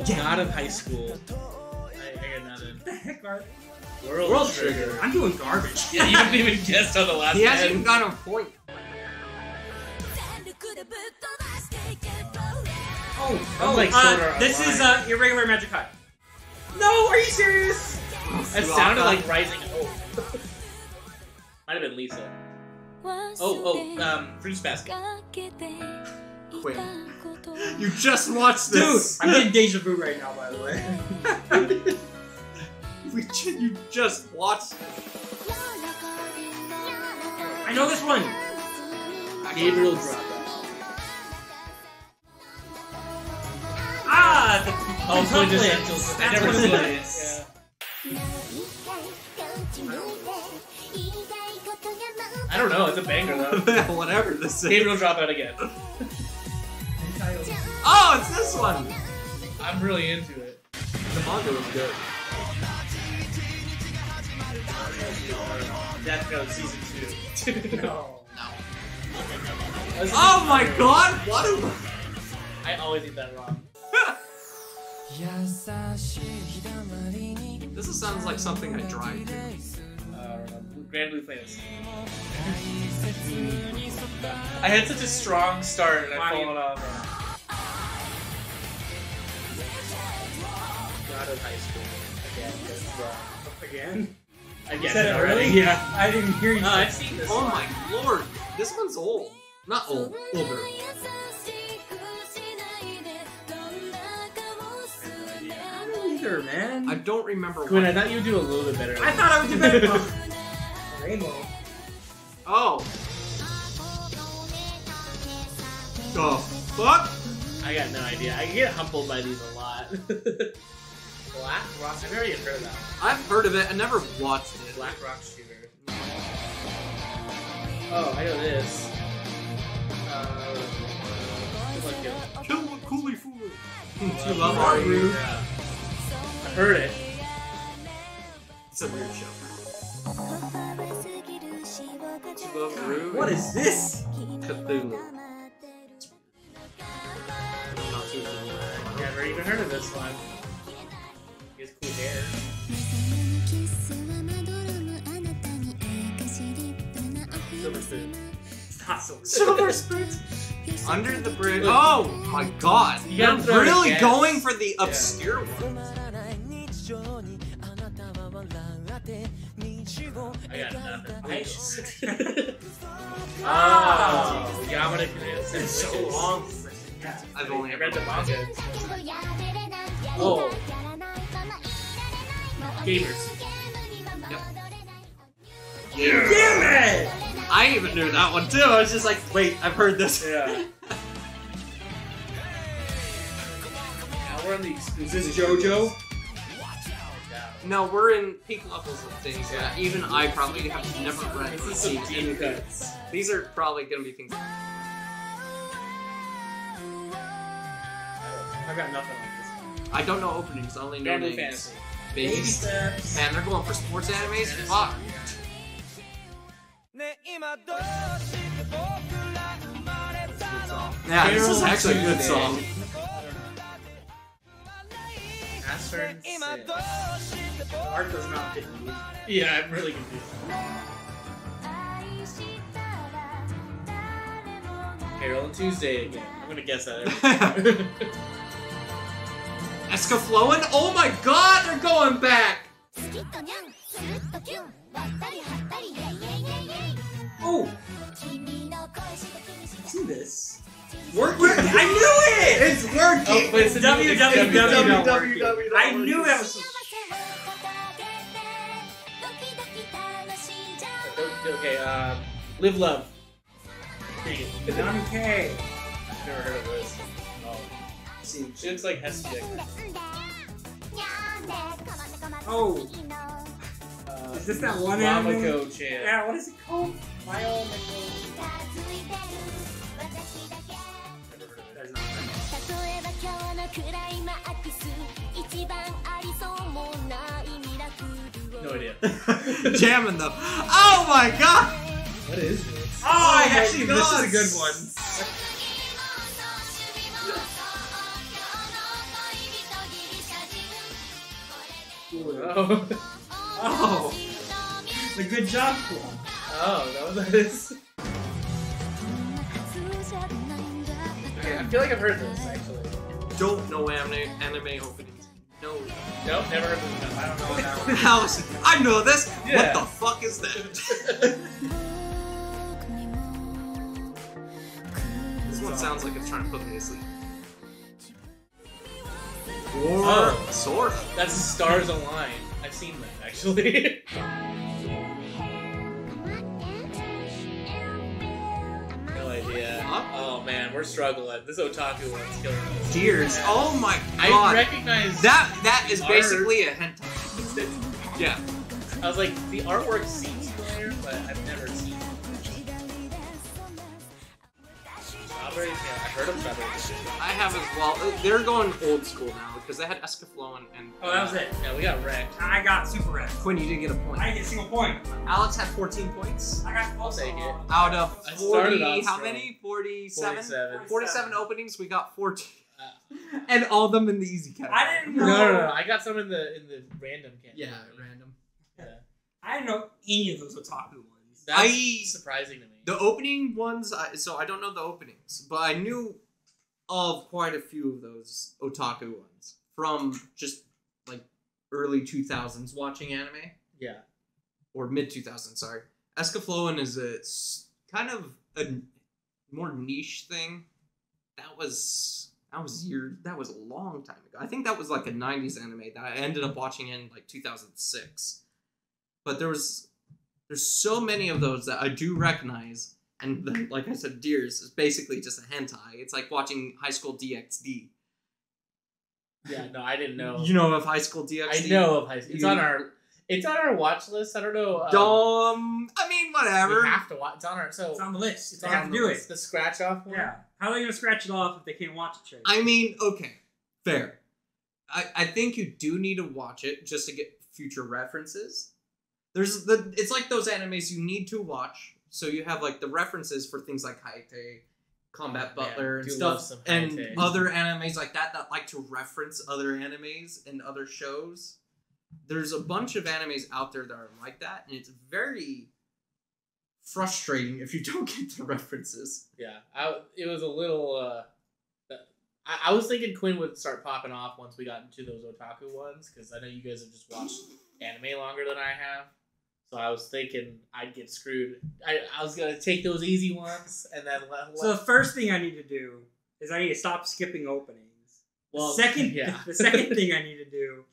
God of High School. I got nothing. What the heck are World Trigger. I'm doing garbage. Yeah, you haven't even guessed on the last He hasn't 10. even got a point. Oh, like Sword Art this is Online. Irregular Magic High. No, are you serious? That sounded like Rising Hope. Might have been Lisa. Fruits Basket. Quinn. You just watched this. Dude, I'm getting deja vu right now, by the way. You just watched it. I know this one. Gabriel Dropout. Oh, quintuplets. quintessentials. I That's never what it played it. is. I don't know. It's a banger though. Whatever this is. Gabriel Dropout again. Oh, it's this one. I'm really into it. The manga was good. Death Note season 2. No. Oh my god! What? I always eat that wrong. This sounds like something I drive to. Grand Blue Fantasy. I had such a strong start and I fallen off. Got out of high school again. Again? I You guess said it it already. early? Yeah. I didn't hear you. No, I've seen this. Oh one. my lord! This one's old. Not old. Older. I don't either, man. I don't remember. Quinn, what- I thought you would do a little bit better. I thought I would do better. Rainbow. Oh. Oh. Fuck. I got no idea. I get humbled by these a lot. Black Rock. I've never even heard of that one. I've heard of it. I never watched it. Black Rock Shooter. Oh, I know this. Kill a coolie fool. You You love Aru. Yeah. I heard it. It's a weird show. You love Aru. What is this? Cthulhu? Not too Never even heard of this one. He has cool hair. Silver Spoon. It's not so Silver spoons. Under the bridge. Oh my god! You You're gotta throw really a guess. going for the obscure ones. I got nothing. Nice. Oh, Yamada Canoe. It's so long. I've only I read the ever. manga. Oh, Gamers. Damn it! I even knew that one too. I was just like, wait, I've heard this. Yeah. Now we're on the exclusive. Is this JoJo? No, we're in peak levels of things that even I probably have never read This or is some seen. deep cuts. These are probably gonna be things. I've got nothing on this one. I don't know openings. I only know Grand Blue names. Fantasy. Baby Babies. steps. Man, they're going for sports animes. Fuck. Yeah, this is actually a good song. Master and Sid. Art does not fit me. Yeah, I'm really confused. Carol and Tuesday again. I'm gonna guess that every time. Escaflowin? Oh my god, they're going back! Oh! See this? Working! I knew it! It's working! Oh, but it's www. I knew that was. Okay, Live Love. Nami K. Never heard of this. Oh. She looks like Hestia. Oh! Is this that one anime? Mamako-chan. Yeah, what is it called? Never heard of it. That's not right. No idea. Jamming though. Oh my god! What is this? Oh, my actually, this is a God. good one. Oh. Oh! The Good Job Club. Oh, that was that is. Okay, I feel like I've heard this actually. Don't know anime openings. No. Nope, never heard of this. I don't know what that one. House. I know this. Yeah. What the fuck is that? This one sounds like it's trying to put me to sleep. Oh. Sort. That's Stars Align. I've seen that actually. No idea. Huh? Oh Oh man, we're struggling. This otaku one's killing us. Deers. Oh my I god. recognize That is art. basically a hentai. Yeah. I was like, the artwork seems familiar, but I've never seen it. Strawberries, yeah, I heard of strawberries. I have as well. They're going old school now because they had Escaflowne and. Oh, that was it. Yeah, we got wrecked. I got super wrecked. Quinn, you didn't get a point. I didn't get a single point. Alex had 14 points. I got I'll take it. Out of I started 40, off how strong. many? 47? 47. 47 openings, we got 14. And all of them in the easy category. I didn't No, know. no. I got some in the random category. Yeah, random. Yeah. I didn't know any of those otaku ones. That's surprising to me. The opening ones, so I don't know the openings, but I knew of quite a few of those otaku ones from just like early 2000s watching anime. Yeah. Or mid 2000s, sorry. Escaflowne is kind of a more niche thing. That was a long time ago. I think that was like a 90s anime that I ended up watching in like 2006. But there's so many of those that I do recognize, and then, like I said, Deers is basically just a hentai. It's like watching High School DxD. Yeah, no, I didn't know. You know of High School DxD? I know of High School. It's on our watch list. I don't know. I mean, whatever. We have to watch. It's on our It's on the list. It's They on have to do it. The scratch off one. Yeah. How are they gonna scratch it off if they can't watch it straight? I mean, okay, fair. I think you do need to watch it just to get future references. It's like those animes you need to watch, so you have like the references for things like Haite, Combat Butler, and do stuff, love some and Haite. other animes like that like to reference other animes and other shows. There's a bunch of animes out there that are like that, and it's very frustrating if you don't get the references. Yeah, it was a little. I was thinking Quinn would start popping off once we got into those otaku ones, because I know you guys have just watched anime longer than I have. So I was thinking I'd get screwed. I was gonna take those easy ones and then So the first thing I need to do is I need to stop skipping openings. Well, the second thing I need to do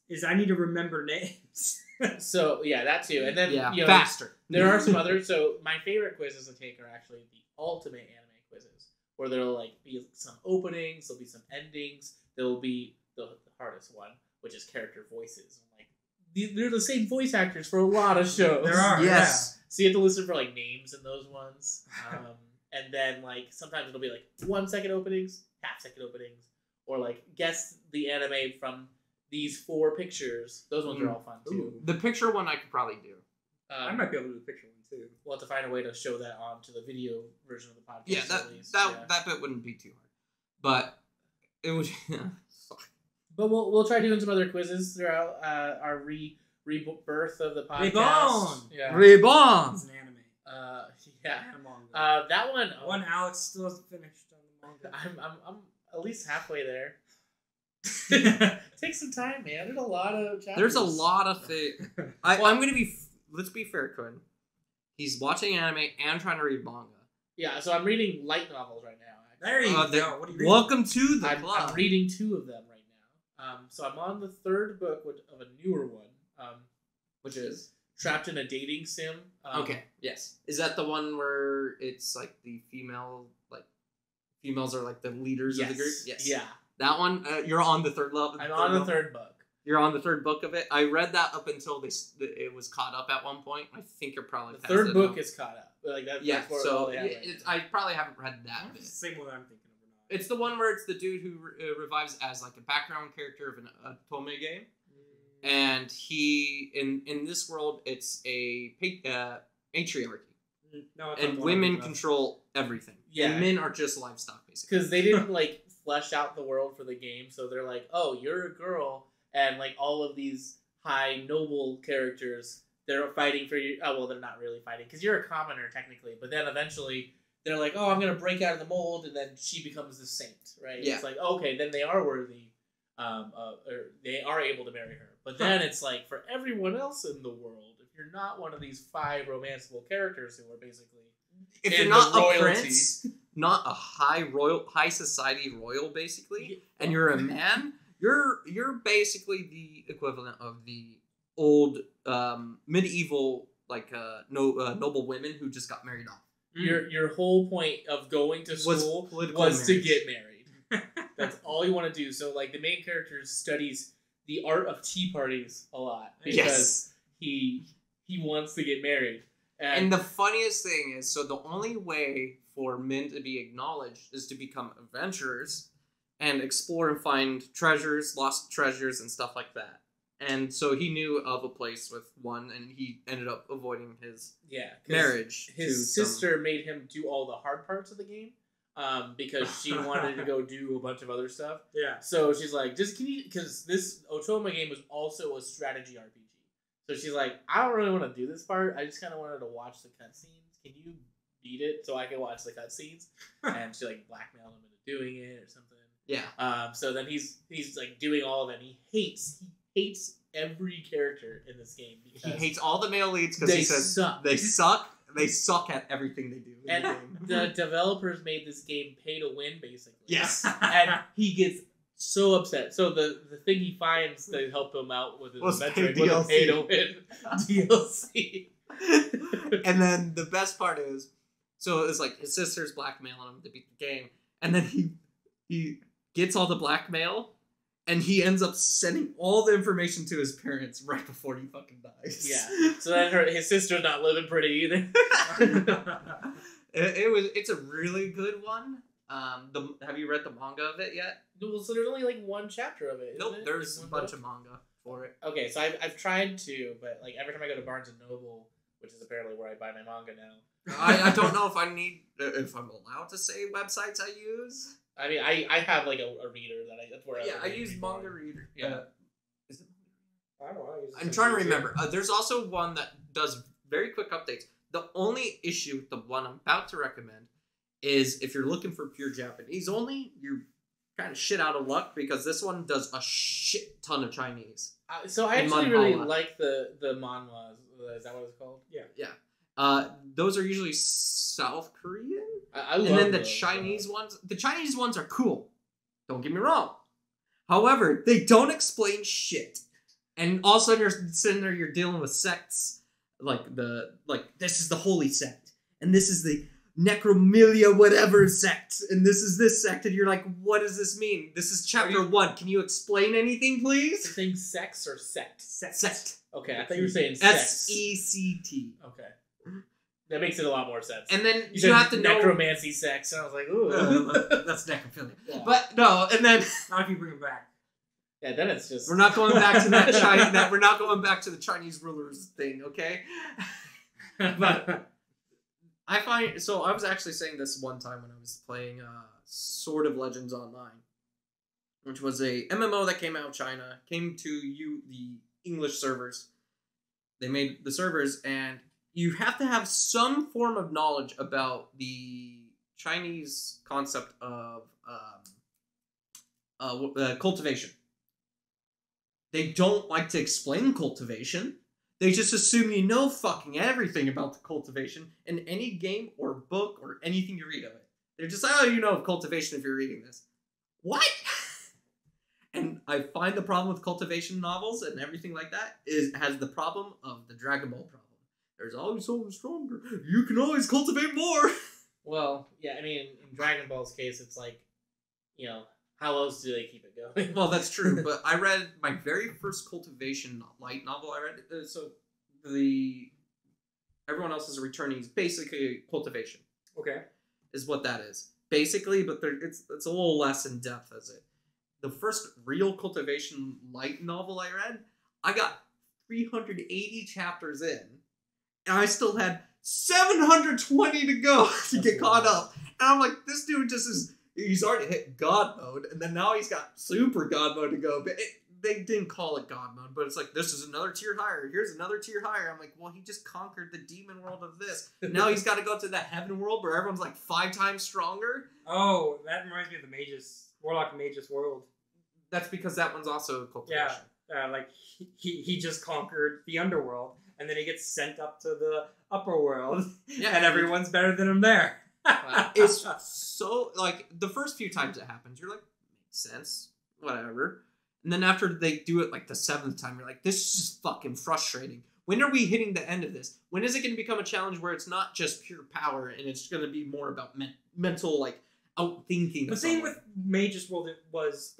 is I need to remember names. So yeah, that too, and then faster. There are some others. So my favorite quizzes to take are actually the ultimate anime quizzes, where there'll like be some openings, there'll be some endings, there'll be the hardest one, which is character voices. Like they're the same voice actors for a lot of shows. There are, yes. So you have to listen for like names in those ones, and then like sometimes it'll be like 1 second openings, half-second openings, or like guess the anime from these 4 pictures. Those ones are all fun too. Ooh. The picture one I could probably do. I might be able to do the picture one too. We'll have to find a way to show that on to the video version of the podcast. Yeah, at least. that bit wouldn't be too hard, but it would. But we'll try doing some other quizzes throughout our rebirth of the podcast. Reborn! Yeah. Reborn. It's an anime. Yeah. And a manga. That one. One Alex still hasn't finished on the manga. I'm at least halfway there. Take some time, man. There's a lot of chapters. There's a lot of things. I'm gonna be. Let's be fair, Quinn. He's watching anime and trying to read manga. Yeah, so I'm reading light novels right now. There you go. What are you reading? Welcome to the I'm club. reading 2 of them right now. So I'm on the 3rd book of a newer one, which is Trapped in a Dating Sim. Okay. Yes. Is that the one where it's like the females are like the leaders of the group? Yes. Yeah. That one. You're on the 3rd level. I'm on the 3rd book. You're on the 3rd book of it. I read that up until it was caught up at one point. I think you're probably The past 3rd it book now. is caught up. Like that, Yeah. that's where So all they have right now. I probably haven't read that bit. It's the same one I'm thinking of. Or not. It's the one where it's the dude who revives as like a background character of a Tome game, and he in this world it's a matriarchy, No, and women control everything. Yeah. And men are just livestock basically. Because they didn't like flesh out the world for the game, so they're like, oh, you're a girl, and like all of these high noble characters, they're fighting for you. Oh well, they're not really fighting because you're a commoner technically, but then eventually they're like, oh, I'm gonna break out of the mold, and then she becomes the saint, right? Yeah. It's like, okay, then they are worthy, or they are able to marry her. But then it's like for everyone else in the world, if you're not one of these 5 romanceable characters who are basically If in you're not the a royalty. prince, not a high society royal basically, and you're a man, you're basically the equivalent of the old medieval noble women who just got married off. Your whole point of going to school was to get married. That's all you want to do. So like the main character studies the art of tea parties a lot because he wants to get married. And the funniest thing is, so the only way for men to be acknowledged is to become adventurers and explore and find treasures, lost treasures, and stuff like that. And so he knew of a place with one, and he ended up avoiding his marriage. His sister made him do all the hard parts of the game because she wanted to go do a bunch of other stuff. Yeah. So she's like, because this Otoma game was also a strategy RPG. So she's like, I don't really want to do this part. I just kind of wanted to watch the cutscenes. Can you beat it so I can watch the cutscenes? And she like blackmailed him into doing it or something. Yeah. So then he's like doing all of it. And he hates every character in this game. He hates all the male leads because he says they suck. They suck at everything they do. And the developers made this game pay to win, basically. Yes. And he gets so upset. So the thing he finds to help him out with his adventure was a pay to win DLC. And then the best part is, so it's like his sister's blackmailing him to beat the game, and then he gets all the blackmail, and he ends up sending all the information to his parents right before he fucking dies. Yeah. So then his sister's not living pretty either. It's a really good one. Have you read the manga of it yet? Well, so there's only like one chapter of it. Nope, there's a bunch of manga for it. Okay, so I've tried to, but like every time I go to Barnes and Noble, which is apparently where I buy my manga now. I don't know if I'm allowed to say websites I use. I mean, I have like a reader that's where I use Manga Reader. Yeah. Is it? I don't know. I'm trying to remember. There's also one that does very quick updates. The only issue with the one I'm about to recommend is if you're looking for pure Japanese only, you're kind of shit out of luck because this one does a shit ton of Chinese. So I actually really like the manhwas. Is that what it's called? Yeah. Those are usually South Korean. I love and then the those, Chinese ones. The Chinese ones are cool. Don't get me wrong. However, they don't explain shit. And all of a sudden you're sitting there, you're dealing with sects. Like this is the holy sect. And this is the Necromilia whatever sect. And this is this sect. And you're like, what does this mean? This is chapter 1. Can you explain anything, please? You're saying sex or sect? Sect. Okay, I thought you were saying sex. S-E-C-T. Okay. That makes it a lot more sense. And then you have to know necromancy know... sex, and I was like, ooh. That's necrophilia. Yeah. But no, and then not if you bring it back. Yeah, then it's just we're not going back to that Chinese. We're not going back to the Chinese rulers thing, okay? But I find so. I was actually saying this one time when I was playing Sword of Legends Online, which was a MMO that came out of China, came to the English servers. They made the servers, and you have to have some form of knowledge about the Chinese concept of cultivation. They don't like to explain cultivation. They just assume you know fucking everything about the cultivation in any game or book or anything you read of it. They're just like, oh, you know of cultivation if you're reading this. What? And I find the problem with cultivation novels and everything like that has the problem of the Dragon Ball problem. There's always someone stronger. You can always cultivate more. Well, yeah, I mean, in Dragon Ball's case, it's like, you know, how else do they keep it going? Well, that's true, but I read my very first cultivation light novel I read. Everyone Else is a Returning is basically cultivation. Okay. Is what that is. Basically, but it's a little less in depth as it. The first real cultivation light novel I read, I got 380 chapters in, and I still had 720 to go to get caught up. And I'm like, this dude just is, he's already hit God mode, and then now he's got super God mode to go. But they didn't call it God mode, but it's like, this is another tier higher. Here's another tier higher. I'm like, well, he just conquered the demon world of this. Now he's got to go to that heaven world where everyone's like 5 times stronger. Oh, that reminds me of the Magus, Warlock Magus world. That's because that one's also cultivation. Yeah, like he just conquered the underworld, and then he gets sent up to the upper world, and everyone's better than him there. It's so, like, the first few times it happens, you're like, makes sense, whatever. And then after they do it, like, the 7th time, you're like, this is just fucking frustrating. when are we hitting the end of this? When is it going to become a challenge where it's not just pure power and it's going to be more about mental, like, outthinking? The same with Mage's World, it was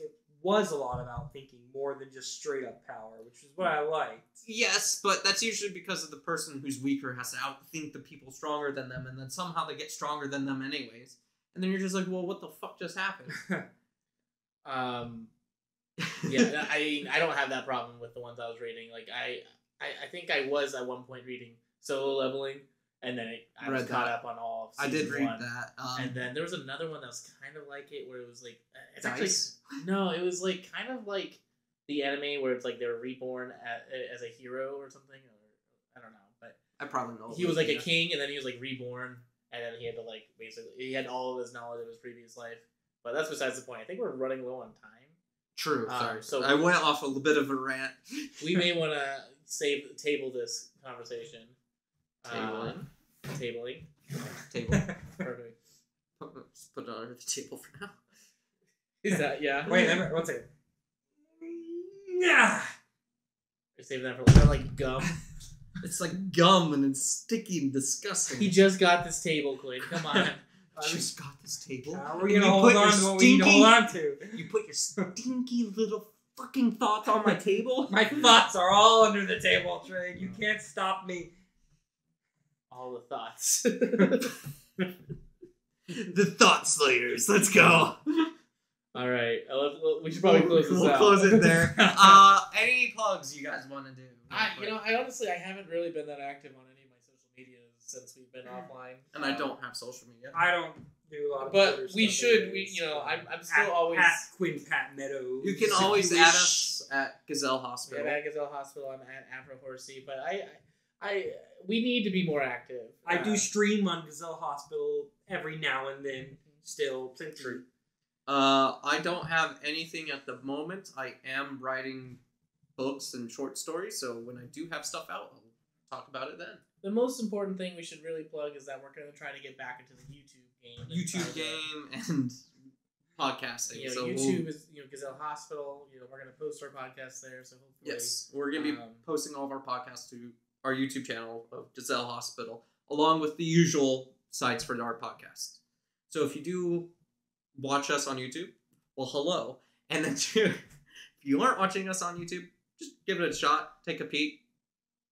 a lot of outthinking more than just straight up power, which is what I liked. Yes, but that's usually because of the person who's weaker has to outthink the people stronger than them, and then somehow they get stronger than them anyways. And then you're just like, well, what the fuck just happened? Yeah, I don't have that problem with the ones I was reading. Like, I think I was at one point reading Solo Leveling, and then I was caught up on all of season I did read one. that. And then there was another one that was kind of like it, where it was like... It's Dice? actually... No, it was like kind of like the anime where it's like they were reborn as a hero or something. Or I don't know, but... I probably know. He was like a king, and then he was like reborn, and then he had to like basically... He had all of his knowledge of his previous life. But that's besides the point. I think we're running low on time. True, sorry. So I went off a little bit of a rant. We may want to table this conversation. Tabling. Table. Perfect. Just put it under the table for now. Is that, yeah? Wait, one second. Yeah. You're saving that for like gum. It's like gum and it's sticky and disgusting. He just got this table, Quinn. Come on. I just got this table. How are we gonna hold on to what we need to hold on to? You put your stinky little fucking thoughts on my table? My thoughts are all under the table, Trey. You can't stop me. All the thoughts. The Thought Slayers. Let's go. All right. We should probably close this out. We'll close it there. Any plugs you guys want to do? I honestly haven't really been that active on any of my social medias since we've been offline. And I don't have social media. I don't do a lot of but Twitter we stuff should. anyways. I'm still always at Quinn Pat Meadows. You can always add us at Gazelle Hospital. at Gazelle Hospital. I'm at Afro Horsey, but we need to be more active. I do stream on Gazelle Hospital every now and then. Still, true. I don't have anything at the moment. I am writing books and short stories, so when I do have stuff out, I'll talk about it then. The most important thing we should really plug is that we're going to try to get back into the YouTube game. And podcasting. So YouTube is Gazelle Hospital. We're going to post our podcast there. So hopefully, yes, we're going to be posting all of our podcasts to our YouTube channel of Gazelle Hospital, along with the usual sites for our podcast. So if you do watch us on YouTube, well, hello. And then if you aren't watching us on YouTube, just give it a shot. Take a peek.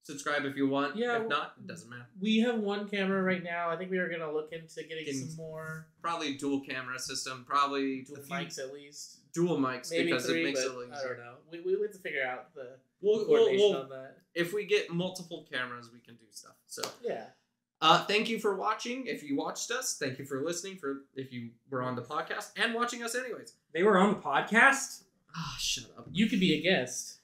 Subscribe if you want. Yeah, if not, it doesn't matter. We have one camera right now. I think we are going to look into getting some more. Probably dual camera system. Probably dual mics at least. Dual mics, maybe because 3, it makes it but easier. I don't know. We have to figure out the coordination on that. If we get multiple cameras, we can do stuff. So yeah. Thank you for watching. If you watched us, thank you for listening. If you were on the podcast and watching us anyways. They were on the podcast? Ah, shut up. You could be a guest.